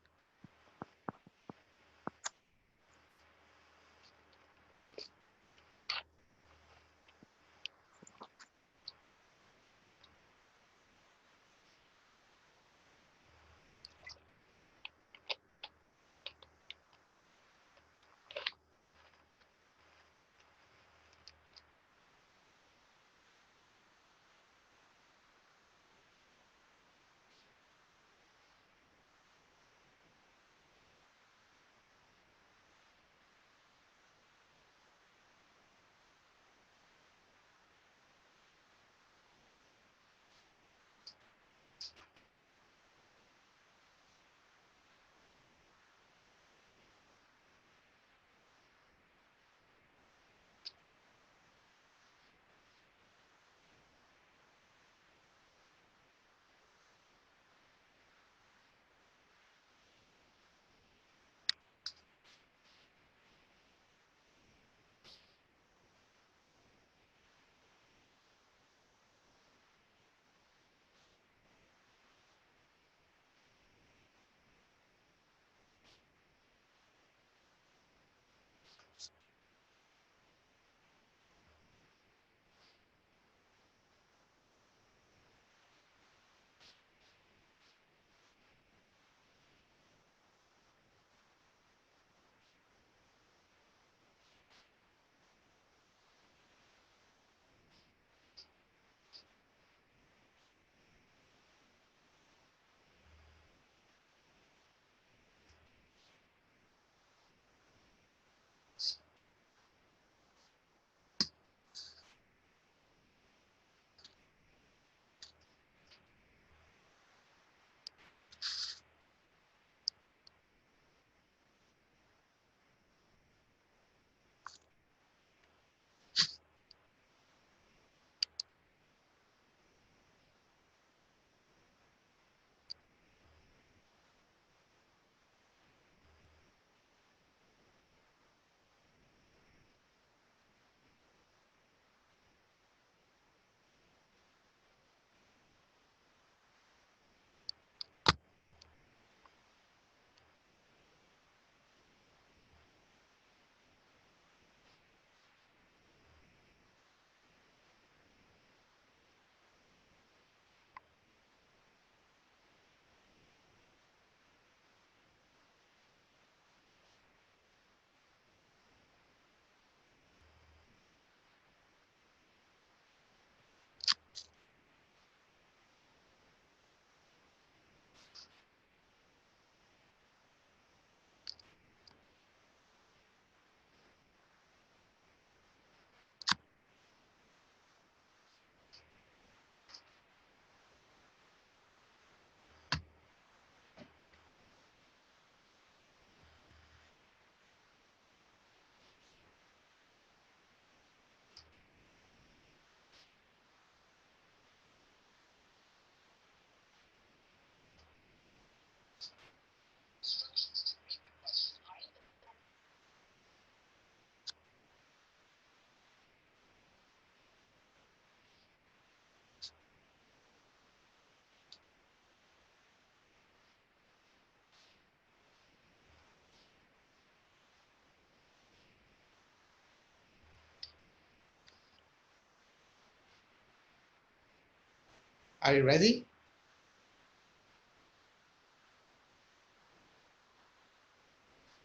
Are you ready?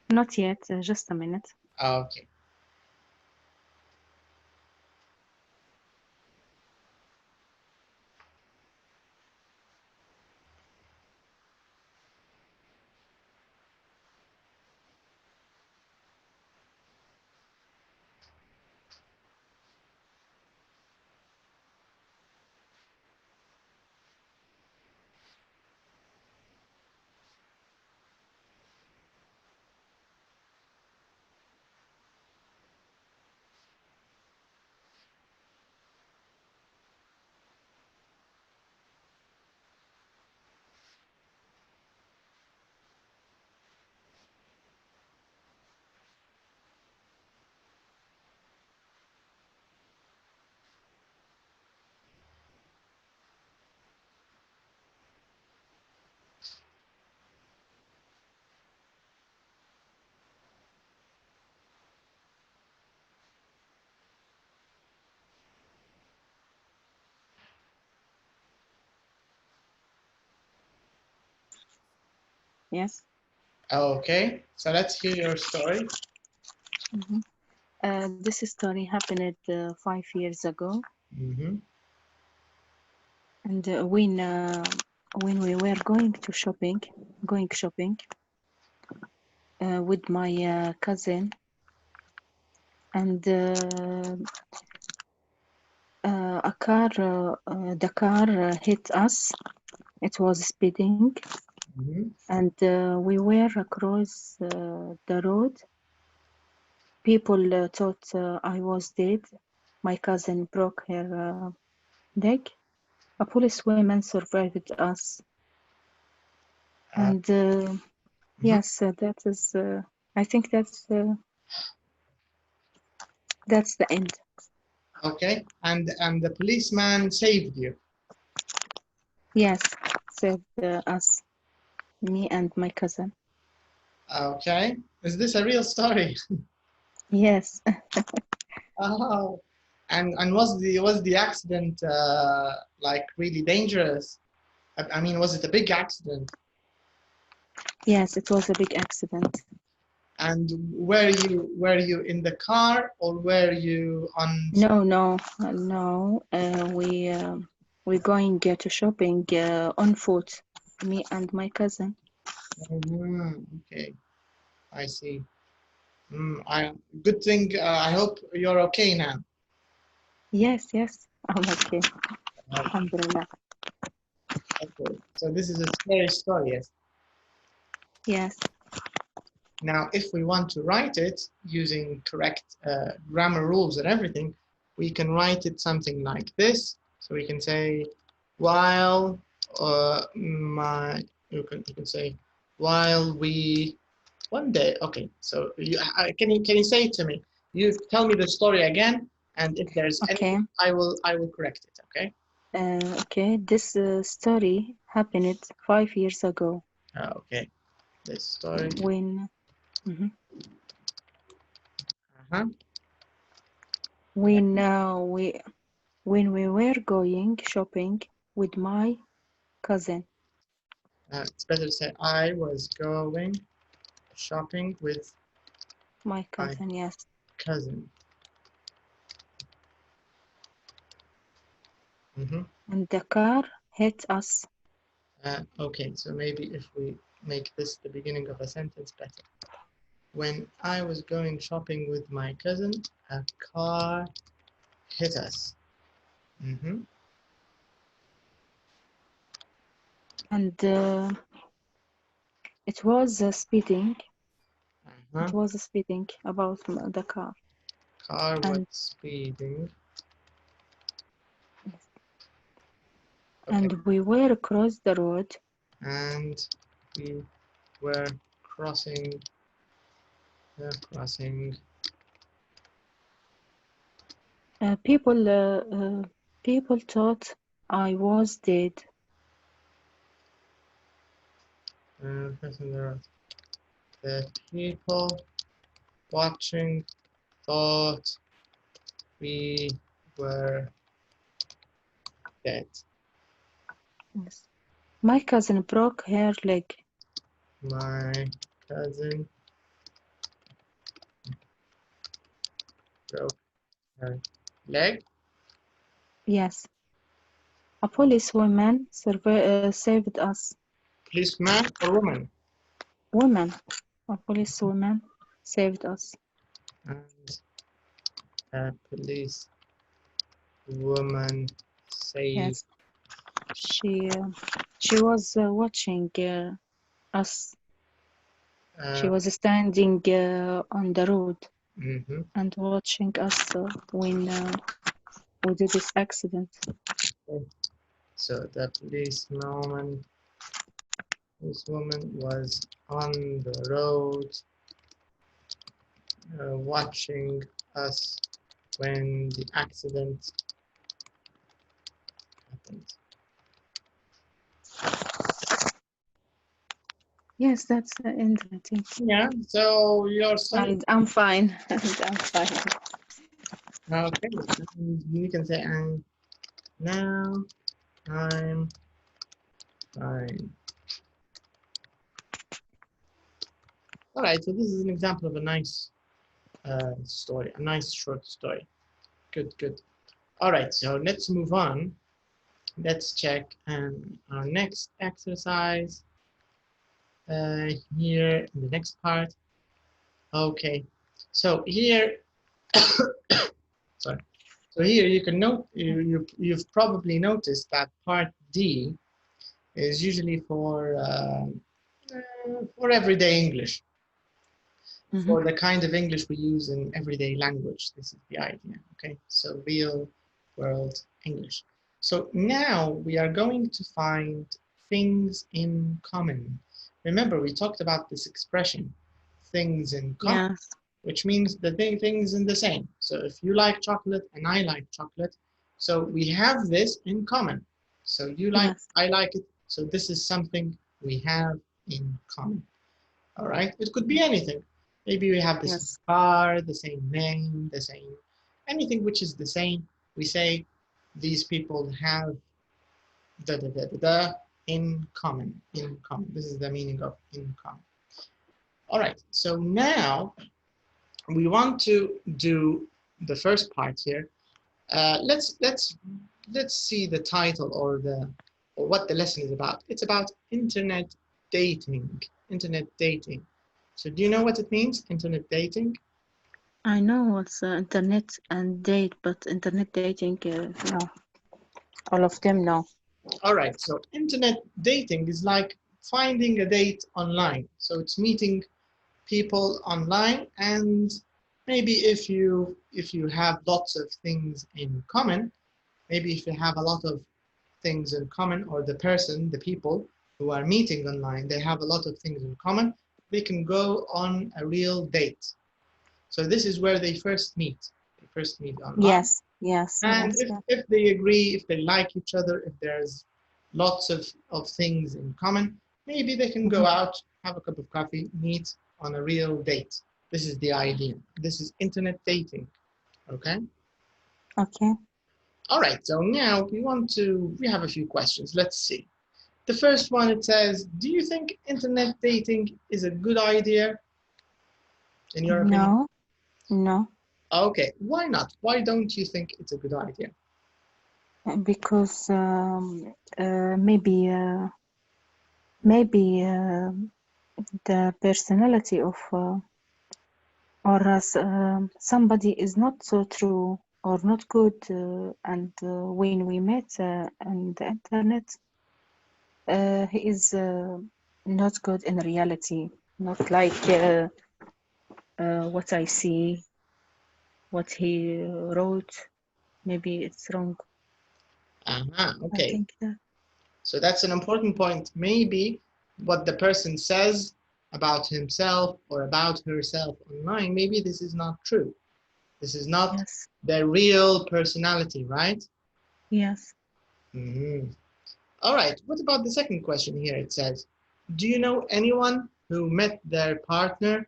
Not yet, just a minute. Okay. Yes. Okay, so let's hear your story. This story happened 5 years ago, and when we were going shopping with my cousin, and the car hit us. It was speeding, and we were across the road. People thought I was dead. My cousin broke her leg. A policewoman survived us. And yes, that is. I think that's the end. Okay, and the policeman saved you. Yes, saved us, me and my cousin. Okay, is this a real story? Yes. Oh, and was the accident like really dangerous? I mean, was it a big accident? Yes, it was a big accident. And were you in the car or were you on? No. We're going to shopping on foot, me and my cousin. Okay, I see. Good thing. I hope you're okay now. Yes, I'm okay. Alhamdulillah. Okay, so this is a scary story, yes? Yes. Now, if we want to write it using correct grammar rules and everything, we can write it something like this. So we can say, while you can say, while we one day. Okay, so can you say it to me? You tell me the story again, and if there's anything, I will correct it. Okay. Okay. This story happened 5 years ago. Okay. This story. When. When we were going shopping with my cousin. It's better to say I was going shopping with my cousin. Yes. Cousin. And the car hit us. Okay, so maybe if we make this the beginning of a sentence better. When I was going shopping with my cousin, a car hit us. And it was speeding. It was speeding about the car. Car was speeding. Okay. And we were across the road. And we were crossing. People thought I was dead. The people watching thought we were dead. Yes. My cousin broke her leg. My cousin broke her leg. Yes. A policewoman saved us. Policeman or woman? Woman. A policewoman saved us. And a police woman saved. Yes. She was watching us. She was standing on the road and watching us when we did this accident. Okay. So the policewoman was on the road watching us when the accident happened. Yes, that's the end, I think. Yeah, so you're saying... And I'm fine. And I'm fine. Okay, you can say, and now I'm fine. All right, so this is an example of a nice story, a nice short story. Good, good. All right, so let's move on. Let's check our next exercise here in the next part. Okay, so here, sorry. So here you can note, you've probably noticed that part D is usually for everyday English, for the kind of English we use in everyday language. This is the idea, okay? So real world English. So now we are going to find things in common. Remember, we talked about this expression, things in common, Yes. which means the things in the same. So if you like chocolate and I like chocolate, so we have this in common. So you like, Yes. I like it. So this is something we have in common. All right, it could be anything. Maybe we have the same car, the same name, the same, anything which is the same. We say these people have in common, in common. This is the meaning of in common. All right, so now we want to do the first part here. Let's see the title or what the lesson is about. It's about internet dating. Internet dating. So do you know what it means, internet dating? I know what's internet and date, but internet dating, no. All of them, no. All right, so internet dating is like finding a date online. So it's meeting people online, and maybe if you have lots of things in common, maybe if you have a lot of things in common, or the people who are meeting online, they have a lot of things in common, they can go on a real date. So this is where they first meet. They first meet online. Yes, yes. And yes, if they agree, if they like each other, if there's lots of things in common, maybe they can go out, have a cup of coffee, meet on a real date. This is the idea. This is internet dating. Okay? Okay. All right, so now we have a few questions. Let's see. The first one, it says, do you think internet dating is a good idea? In your opinion? No. Okay, why not? Why don't you think it's a good idea? Because maybe the personality of or somebody is not so true or not good, and when we met on the internet, he is not good in reality, not like what I see, what he wrote. Maybe it's wrong. Okay. I think that. So that's an important point. Maybe what the person says about himself or about herself online, maybe this is not true. This is not their real personality, right? Yes. All right, what about the second question here? It says, do you know anyone who met their partner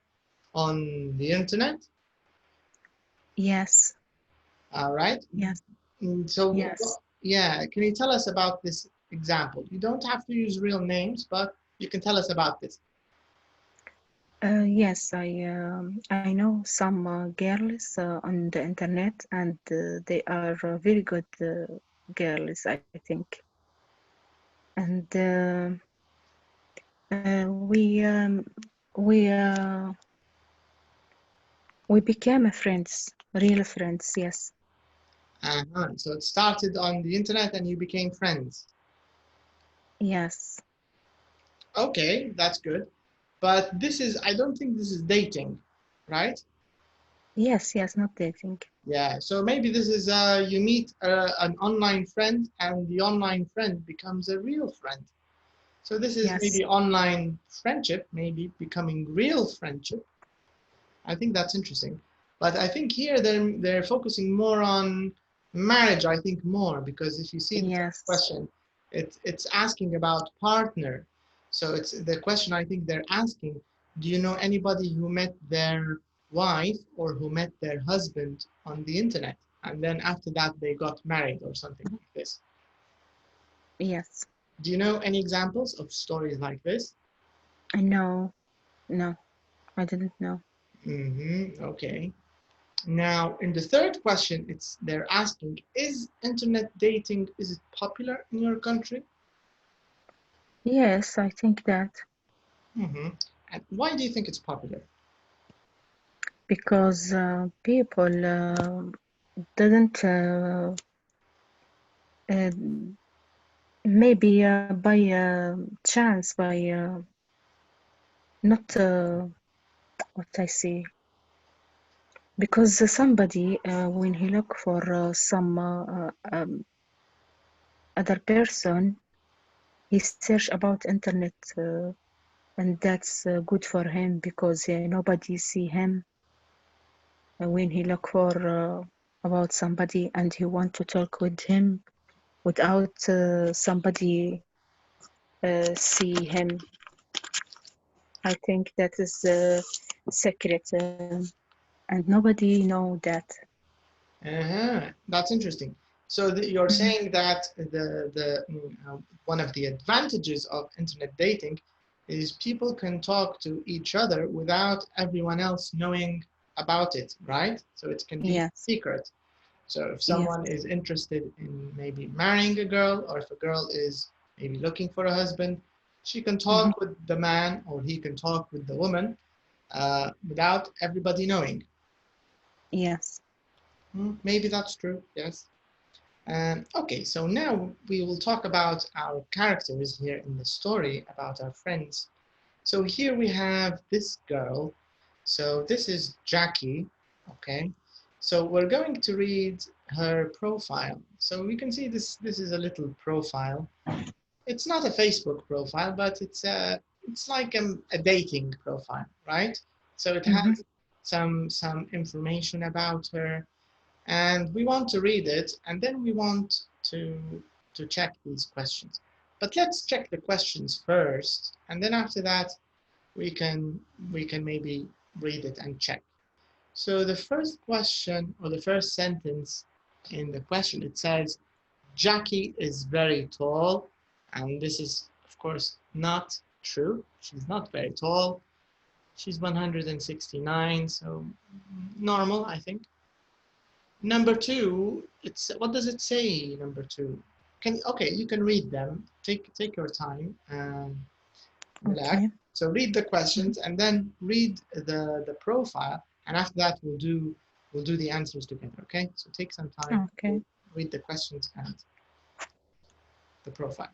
on the internet? Yes. All right. Yes. So yes. Yeah, can you tell us about this example. You don't have to use real names, but you can tell us about this. Yes, I know some girls on the internet, and they are very good girls, I think. And we became friends, real friends. Yes. So it started on the internet, and you became friends. Yes. Okay, that's good. But this is, I don't think this is dating, right? Yes, not dating. Yeah, so maybe this is you meet an online friend, and the online friend becomes a real friend. So this is Yes. maybe online friendship, maybe becoming real friendship. I think that's interesting. But I think here they're focusing more on marriage, I think more, because if you see the Yes. question, it's asking about partner. So it's the question I think they're asking, do you know anybody who met their wife or who met their husband on the internet? And then after that they got married or something like this. Yes. Do you know any examples of stories like this? No, I didn't know. Okay. Now, in the third question, they're asking, is internet dating, is it popular in your country? Yes, I think that And why do you think it's popular? because people didn't maybe by chance, by not what I say, because somebody when he look for some other person, he search about internet, and that's good for him because nobody see him when he look for about somebody, and he want to talk with him without somebody see him. I think that is the secret, and nobody know that. That's interesting. So you're saying that one of the advantages of internet dating is people can talk to each other without everyone else knowing about it, right? So it can be Yes. secret. So if Yes. someone is interested in maybe marrying a girl, or if a girl is maybe looking for a husband, she can talk with the man, or he can talk with the woman without everybody knowing. Yes. Maybe that's true, yes. Okay, so now we will talk about our characters here in the story, about our friends. So here we have this girl. So this is Jackie, okay? So we're going to read her profile. So we can see this is a little profile. It's not a Facebook profile, but it's like a dating profile, right? So it has some information about her, and we want to read it, and then we want to check these questions. But let's check the questions first, and then after that we can maybe read it and check. So the first question, or the first sentence in the question, it says, Jackie is very tall, and this is of course not true. She's not very tall. She's 169, so normal, I think. Number two, it's what does it say? Number two, okay, you can read them. Take your time and relax. Okay. So read the questions and then read the profile, and after that we'll do the answers together. Okay? So take some time. Okay. Read the questions and the profile.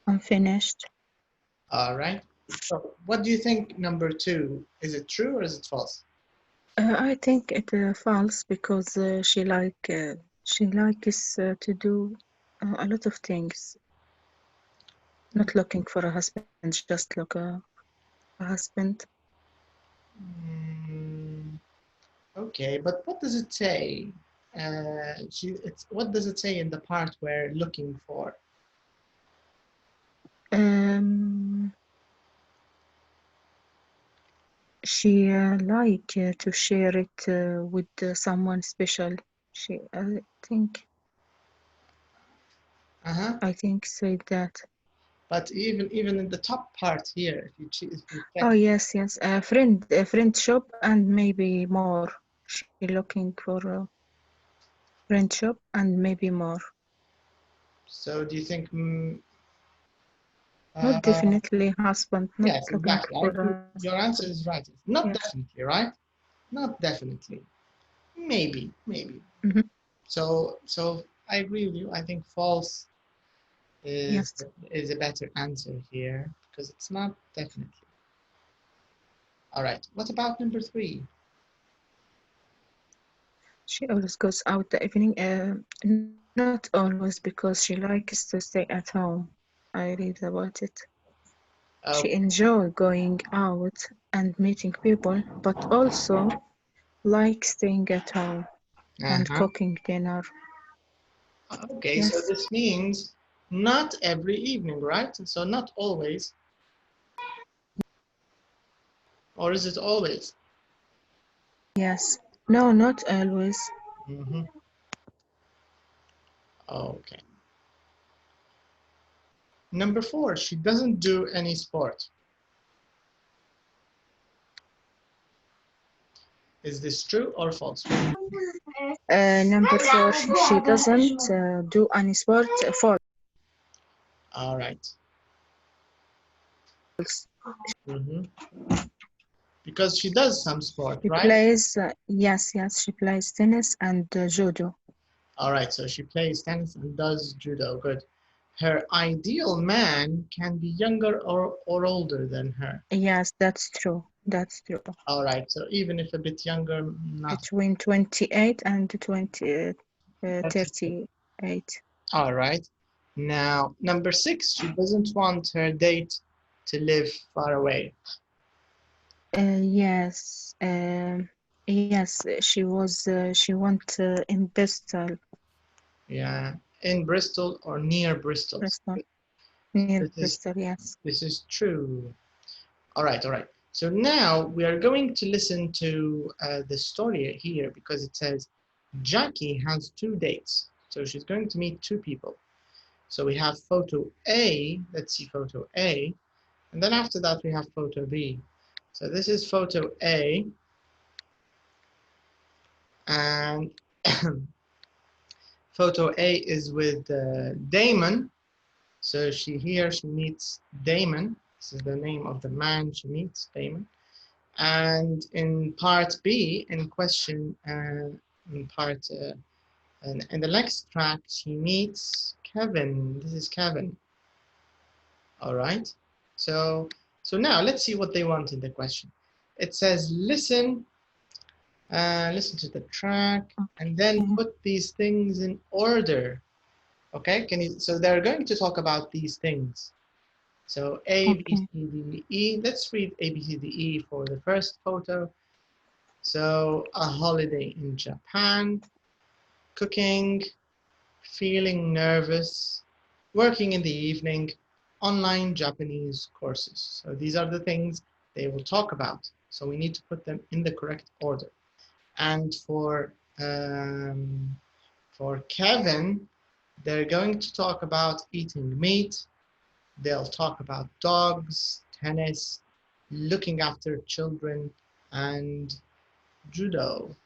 I'm finished. All right. So what do you think number 2? Is it true or is it false? I think it false because she likes to do a lot of things. Not looking for a husband, just look a husband. Okay, but what does it say? What does it say in the part where looking for? She like to share it with someone special. I think. I think say that. But even in the top part here, if you check. Oh yes, a friendship and maybe more. She looking for a friendship and maybe more. So do you think? Not definitely husband. Not yes, looking exactly. for Your answer is right. Not yes. definitely, right? Not definitely. Maybe. Mm-hmm. So I agree with you. I think false is a better answer here because it's not definitely. All right. What about number 3? She always goes out the evening. Not always because she likes to stay at home. I read about it. She enjoys going out and meeting people, but also likes staying at home and cooking dinner. Okay, yes. So this means not every evening, right? So not always. Or is it always? Yes. No, not always. Okay. Number 4, she doesn't do any sport. Is this true or false? Number 4, she doesn't do any sport. False. All right. Because she does some sport, she right? Plays, yes, she plays tennis and judo. All right, so she plays tennis and does judo. Good. Her ideal man can be younger or older than her. Yes, that's true. That's true. All right, so even if a bit younger, not between 28 and 38. All right. Now, number 6, she doesn't want her date to live far away. Yes. Yes, she went in Bristol. Yeah, in Bristol or near Bristol. Near Bristol, yes. This is true. All right. So now we are going to listen to the story here because it says Jackie has 2 dates. So she's going to meet 2 people. So we have photo A. Let's see photo A. And then after that, we have photo B. So this is photo A. And photo A is with Damon. So she meets Damon. This is the name of the man she meets, Damon. And in part B, in question, in the next track, she meets Kevin. This is Kevin. All right. So now let's see what they want in the question. It says, listen to the track and then put these things in order. Okay, so they're going to talk about these things. So A, B, C, D, E. Let's read A, B, C, D, E for the first photo. So a holiday in Japan, cooking, feeling nervous, working in the evening, online Japanese courses. So these are the things they will talk about. So we need to put them in the correct order. And for Kevin, they're going to talk about eating meat. They'll talk about dogs, tennis, looking after children, and judo.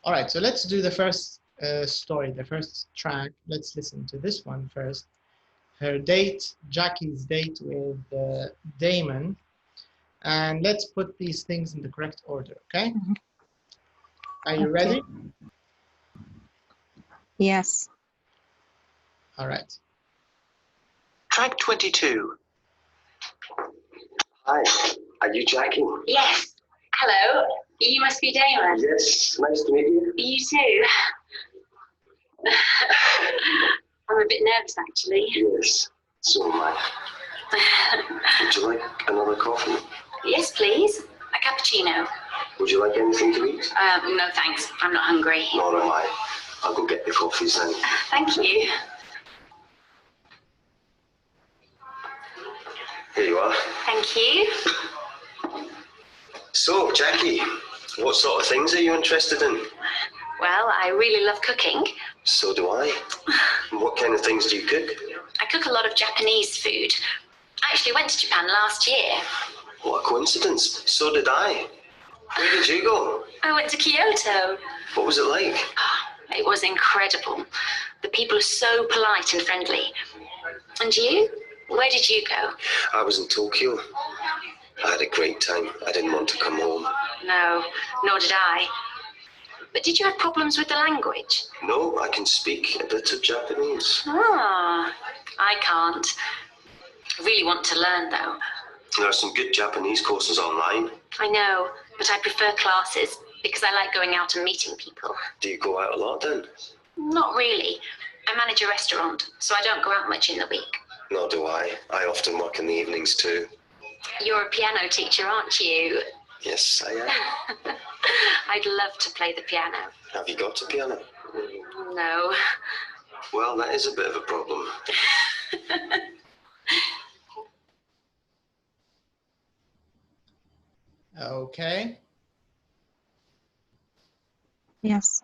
All right, so let's do the first story, the first track. Let's listen to this one first. Her date, Jackie's date with Damon. And let's put these things in the correct order, okay? Are you ready? Yes. All right. Track 22. Hi, are you Jackie? Yes. Hello. You must be Damon. Yes, nice to meet you. You too. I'm a bit nervous, actually. Yes, so am I. Would you like another coffee? Yes, please. A cappuccino. Would you like anything to eat? No, thanks. I'm not hungry. Nor am I. I'll go get the coffees then. Thank you. Here you are. Thank you. So, Jackie, what sort of things are you interested in? Well, I really love cooking. So do I. What kind of things do you cook? I cook a lot of Japanese food. I actually went to Japan last year. What a coincidence. So did I. Where did you go? I went to Kyoto. What was it like? It was incredible. The people are so polite and friendly. And you? Where did you go? I was in Tokyo. I had a great time. I didn't want to come home. No, nor did I. But did you have problems with the language? No, I can speak a bit of Japanese. Ah, I can't. I really want to learn, though. There are some good Japanese courses online. I know, but I prefer classes because I like going out and meeting people. Do you go out a lot then? Not really. I manage a restaurant, so I don't go out much in the week. Nor do I. I often work in the evenings too. You're a piano teacher, aren't you? Yes, I am. I'd love to play the piano. Have you got a piano? No. Well, that is a bit of a problem. Okay. Yes.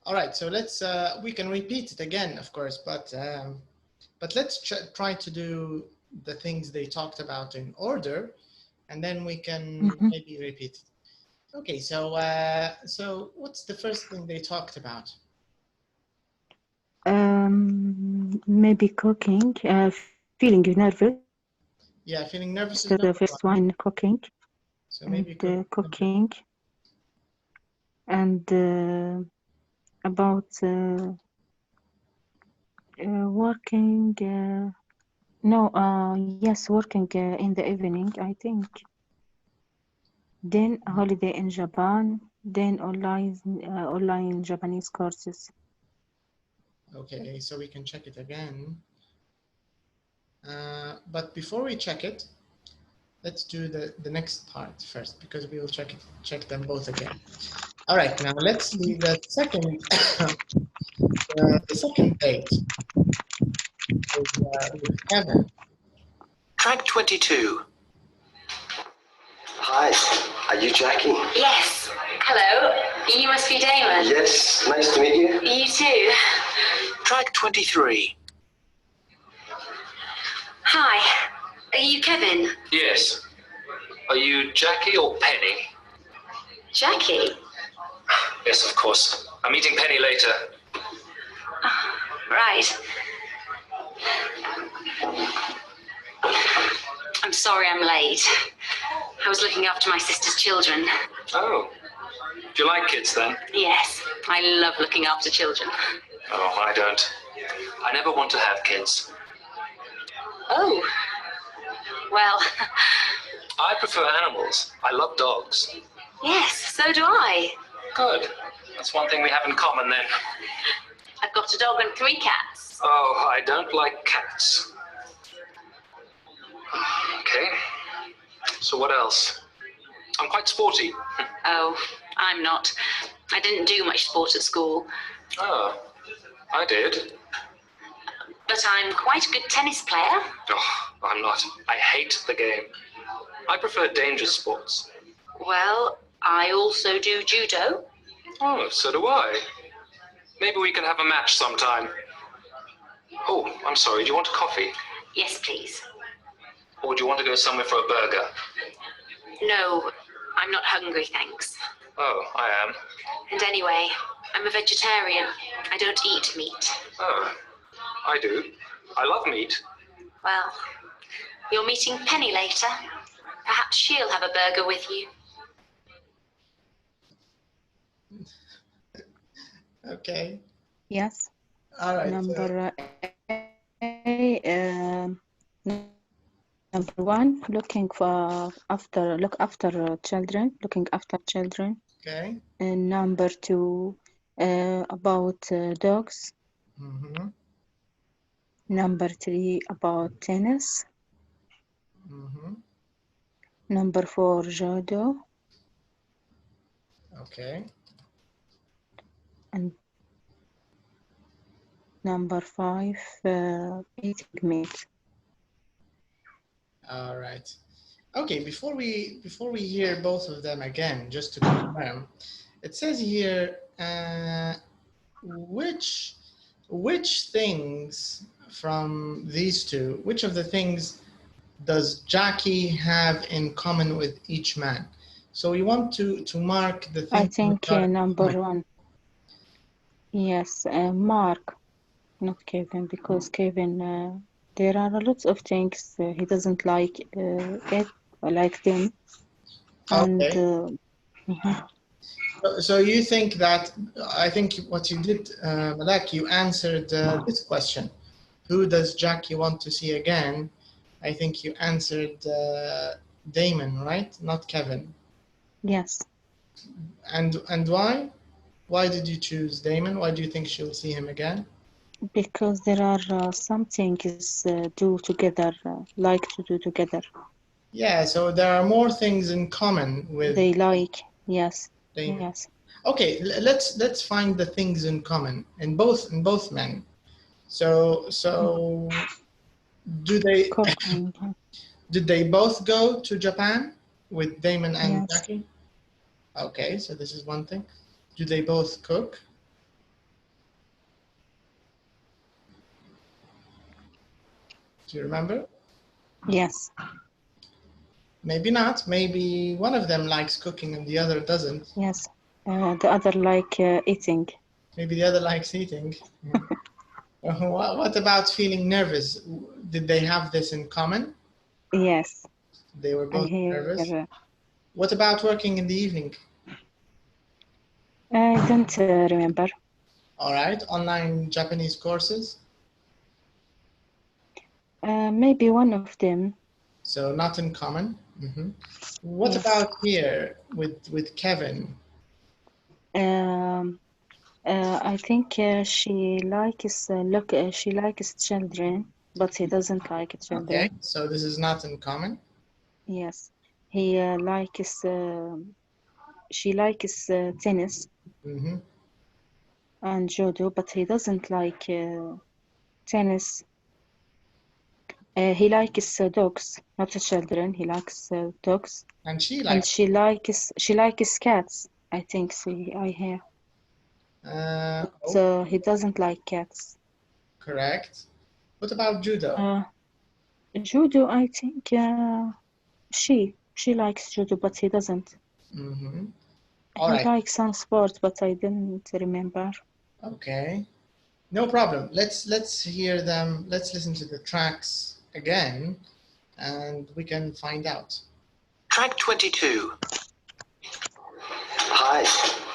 All right. So let's we can repeat it again, of course, but let's try to do the things they talked about in order, and then we can maybe repeat it. Okay. So what's the first thing they talked about? Maybe cooking. Feeling nervous. Yeah, feeling nervous is The number first one. one, cooking. So maybe Cooking. And about working. Yes, working in the evening, I think. Then a holiday in Japan. Then online Japanese courses. Okay, so we can check it again. But before we check it, let's do the next part first, because we will check them both again. All right, now let's see the second the second date with Evan. Track 22. Hi, are you Jackie? Yes. Hello. You must be Damon. Yes, nice to meet you. You too. Track 23. Hi. Are you Kevin? Yes. Are you Jackie or Penny? Jackie? Yes, of course. I'm meeting Penny later. Right. I'm sorry I'm late. I was looking after my sister's children. Oh. Do you like kids then? Yes, I love looking after children. Oh, I don't. I never want to have kids. Oh. Well, I prefer animals. I love dogs. yes, so do I. Good. That's one thing we have in common then. I've got a dog and 3 cats. Oh, I don't like cats. Okay. So what else? I'm quite sporty. Oh, I'm not. I didn't do much sport at school. Oh, I did. But I'm quite a good tennis player. Oh, I'm not. I hate the game. I prefer dangerous sports. Well, I also do judo. Oh, so do I. Maybe we can have a match sometime. Oh, I'm sorry. Do you want a coffee? Yes, please. Or do you want to go somewhere for a burger? No, I'm not hungry, thanks. Oh, I am. And anyway, I'm a vegetarian. I don't eat meat. Oh, I do. I love meat. Well, you're meeting Penny later. Perhaps she'll have a burger with you. Okay. Yes. All right. Number A. Number 1, look after children, looking after children. Okay. And number 2, about dogs. Mm-hmm. Number 3, about tennis. Mm-hmm. Number 4, judo. Okay. And number 5, eating meat. All right. Okay, before we hear both of them again, just to confirm, it says here which things from these two, which of the things does Jackie have in common with each man? So we want to mark the things. I think number 1. Yes, Mark, not Kevin, because Kevin, there are lots of things he doesn't like them. And Okay. So you think that, I think what you did, Malak, you answered this question. Who does Jackie want to see again? I think you answered Damon, right? Not Kevin. yes, And why? Why did you choose Damon? Why do you think she'll see him again? because there are some things do together, like to do together. Yeah, so there are more things in common with They like, yes, Damon. yes. Okay, let's find the things in common in both men. So do they Cooking, did they both go to Japan with Damon and yes, Jackie? Okay, so this is one thing. Do they both cook? Do you remember? yes. Maybe not. Maybe one of them likes cooking and the other doesn't. Yes, the other like eating. Maybe the other likes eating. What about feeling nervous? Did they have this in common? Yes, They were I both hear. nervous. What about working in the evening? I don't remember. All right, online Japanese courses? Maybe one of them. So not in common. Mm-hmm. What Yes. about here with Kevin? I think she likes she likes children, but he doesn't like children. Okay, so this is not in common. Yes, he likes. She likes tennis Mm-hmm. and judo, but he doesn't like tennis. He likes dogs, not children. He likes dogs, And she and likes. she likes cats. I think I hear. So he doesn't like cats. Correct. What about judo? Judo, I think she likes judo, but he doesn't. Mm-hmm. He likes some sport, but I didn't remember. Okay, no problem. Let's hear them. Let's listen to the tracks again, and we can find out. Track 22. Hi,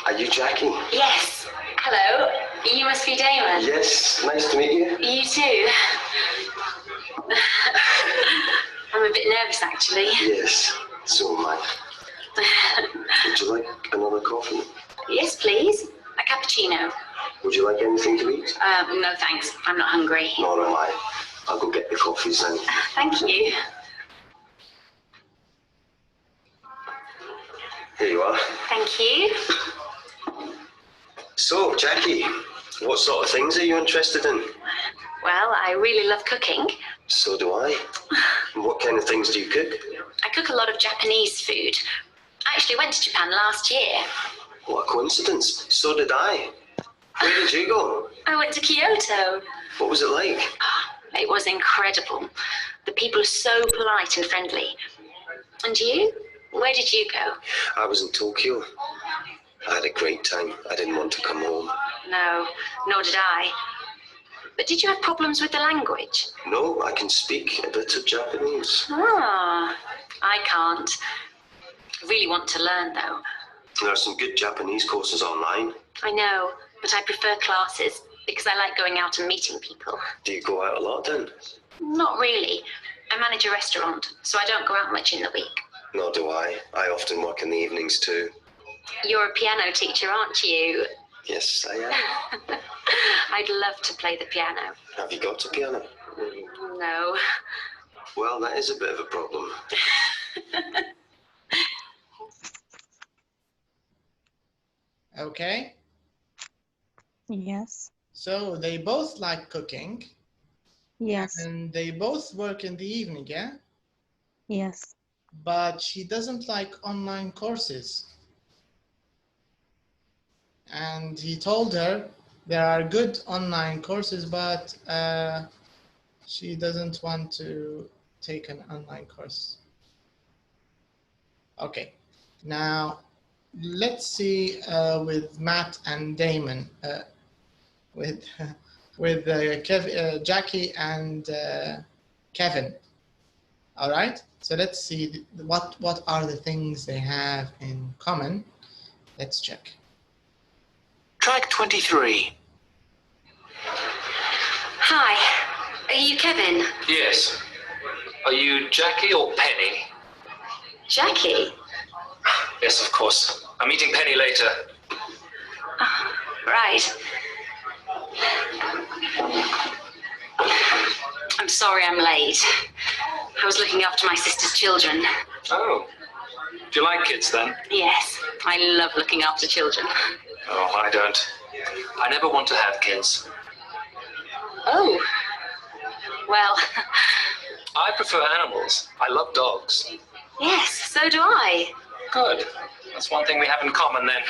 are you Jackie? Yes. Hello. You must be Damon. Yes, nice to meet you. You too. I'm a bit nervous, actually. Yes, so am I. Would you like another coffee? Yes, please. A cappuccino. Would you like anything to eat? No, thanks. I'm not hungry. Nor am I. I'll go get the coffees then. Thank you. Here you are. Thank you. So, Jackie, what sort of things are you interested in? Well, I really love cooking. So do I. What kind of things do you cook? I cook a lot of Japanese food. I actually went to Japan last year. What a coincidence. So did I. Where did you go? I went to Kyoto. What was it like? It was incredible. The people are so polite and friendly. And you? Where did you go? I was in Tokyo. I had a great time. I didn't want to come home. No, nor did I. But did you have problems with the language? No, I can speak a bit of Japanese. Ah, I can't. I really want to learn, though. There are some good Japanese courses online. I know, but I prefer classes because I like going out and meeting people. Do you go out a lot then? Not really. I manage a restaurant, so I don't go out much in the week. Nor do I. I often work in the evenings too. You're a piano teacher, aren't you? Yes, I am. I'd love to play the piano. Have you got a piano? No. Well, that is a bit of a problem. Okay. Yes. So they both like cooking. Yes. And they both work in the evening, yeah? Yes. But she doesn't like online courses. And he told her there are good online courses, but she doesn't want to take an online course. Okay, now let's see with Matt and Damon, with Jackie and Kevin. All right, so let's see what are the things they have in common. Let's check. Track 23. Hi, are you Kevin? Yes. Are you Jackie or Penny? Jackie? Yes, of course. I'm meeting Penny later. Oh, right. I'm sorry I'm late. I was looking after my sister's children. Oh. Do you like kids then? Yes, I love looking after children. Oh, I don't. I never want to have kids. Oh. Well, I prefer animals. I love dogs. yes, so do I. Good. That's one thing we have in common then.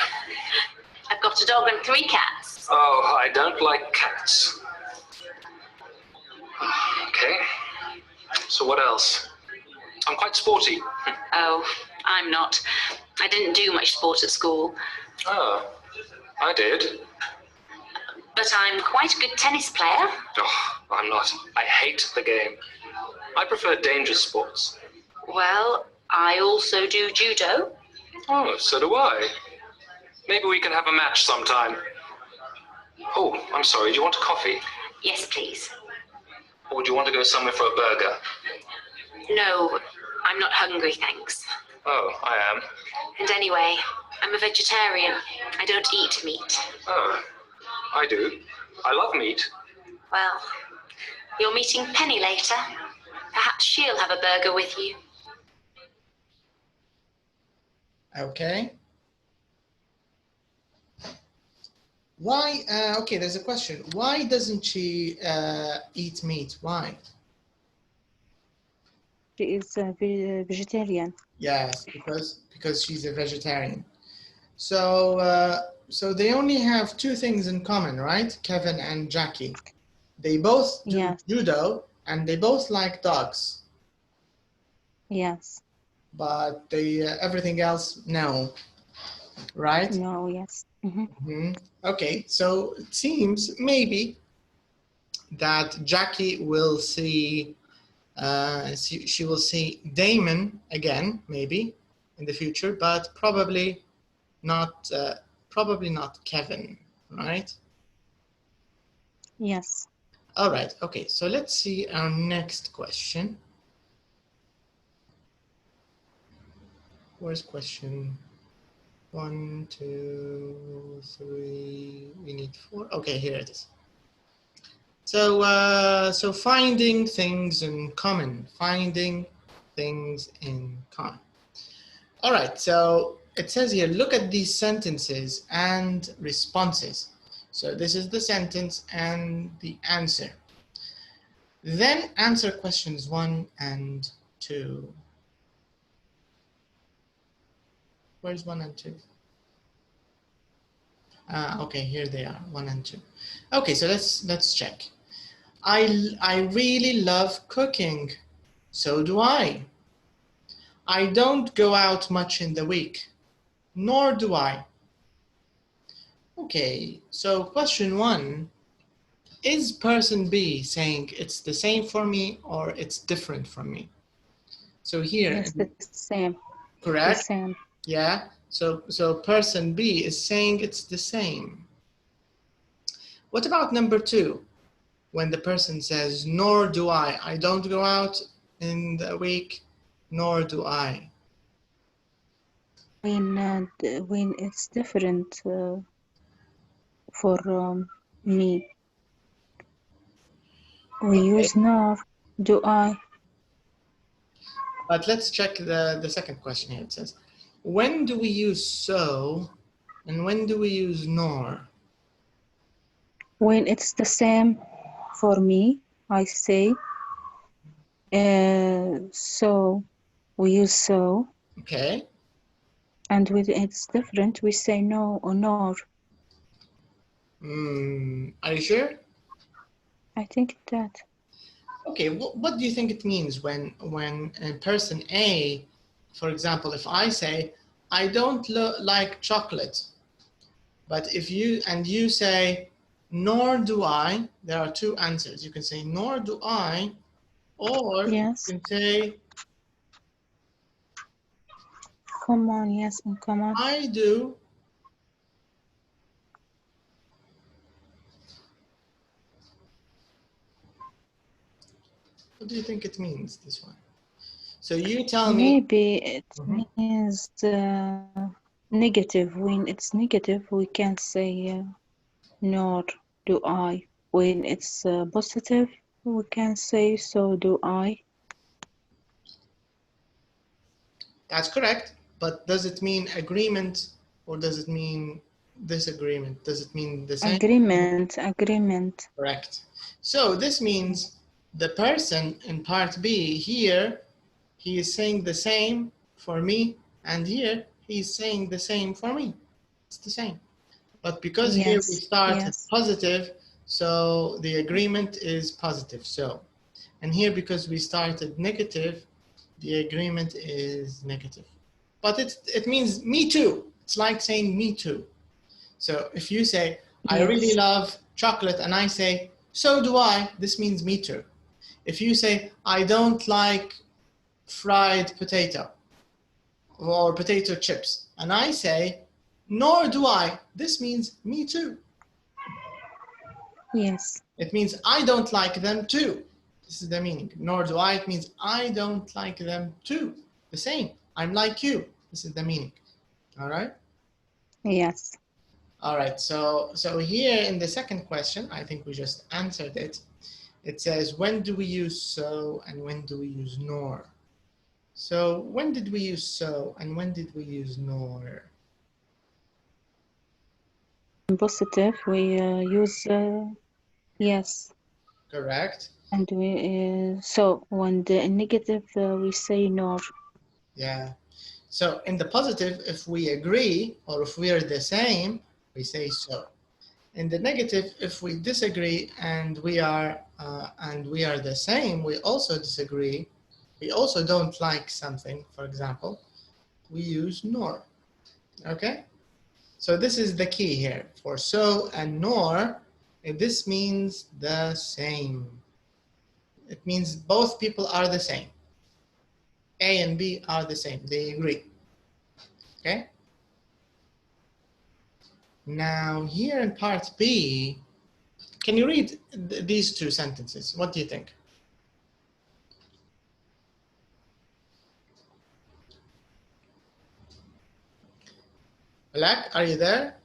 I've got a dog and 3 cats. Oh, I don't like cats. Okay. So what else? I'm quite sporty. Oh, I'm not. I didn't do much sport at school. Oh, I did. But I'm quite a good tennis player. Oh, I'm not. I hate the game. I prefer dangerous sports. Well, I also do judo. Oh, so do I. Maybe we can have a match sometime. Oh, I'm sorry. Do you want a coffee? Yes, please. Or do you want to go somewhere for a burger? No, I'm not hungry, thanks. Oh, I am. And anyway, I'm a vegetarian. I don't eat meat. Oh, I do. I love meat. Well, you're meeting Penny later. Perhaps she'll have a burger with you. Okay. Why, okay, there's a question. Why doesn't she eat meat? Why? She is a vegetarian. Yes, because she's a vegetarian. So, so they only have 2 things in common, right? Kevin and Jackie. They both do Yes. judo and they both like dogs. Yes. But they everything else, no. Right? No, yes. Mm-hmm. Okay, so it seems maybe that Jackie will see, she will see Damon again, maybe in the future, but probably not Kevin, right? Yes. All right. Okay, so let's see our next question. Where's question? 1, 2, 3. We need 4. Okay, here it is. So, so finding things in common. Finding things in common. All right. So it says here, look at these sentences and responses. So this is the sentence and the answer. Then answer questions 1 and 2. Where's 1 and 2? Okay, here they are, 1 and 2. Okay, so let's check. I really love cooking. So do I. I don't go out much in the week. Nor do I. Okay, so question 1. Is person B saying it's the same for me or it's different from me? So here, Yes, the same. correct? The same. Yeah, so person B is saying it's the same. What about number 2? When the person says, nor do I don't go out in the week, nor do I. When it's different for me, we use nor, do I. But let's check the second question here. It says, when do we use so and when do we use nor? When it's the same for me, I say so, we use so. Okay. And when it's different, we say no or nor. Are you sure? I think that. Okay, what do you think it means when person A, for example, if I say, I don't like chocolate, but if you say, nor do I, there are two answers. You can say, nor do I, or Yes. you can say, Come on, yes, and come on. I do. What do you think it means, this one? So you tell me. Maybe it means negative. When it's negative, we can't say nor do I. When it's positive, we can say so do I. That's correct, but does it mean agreement or does it mean disagreement? Does it mean the same? Agreement. Correct. So this means the person in part B here, he is saying the same for me, and here he's saying the same for me. It's the same. But because here we start positive, so the agreement is positive. So, and here because we started negative, the agreement is negative. But it means me too. It's like saying me too. So if you say, I really love chocolate, and I say, so do I, this means me too. If you say, I don't like fried potato or potato chips, and I say, nor do I, this means me too. Yes. It means I don't like them too. This is the meaning. Nor do I, it means I don't like them too. The same, I'm like you. This is the meaning. All right? Yes. All right, so here in the second question, I think we just answered it. It says, when do we use so and when do we use nor? So when did we use so and when did we use nor? Positive, we use yes. Correct. And we so when the negative, we say nor. Yeah. So in the positive, if we agree or if we are the same, we say so. In the negative, if we disagree and we are the same, we also disagree. We also don't like something, for example, we use nor. Okay? So this is the key here. For so and nor, this means the same. It means both people are the same. A and B are the same. They agree. Okay? Now here in part B, can you read these two sentences? What do you think? Black, are you there?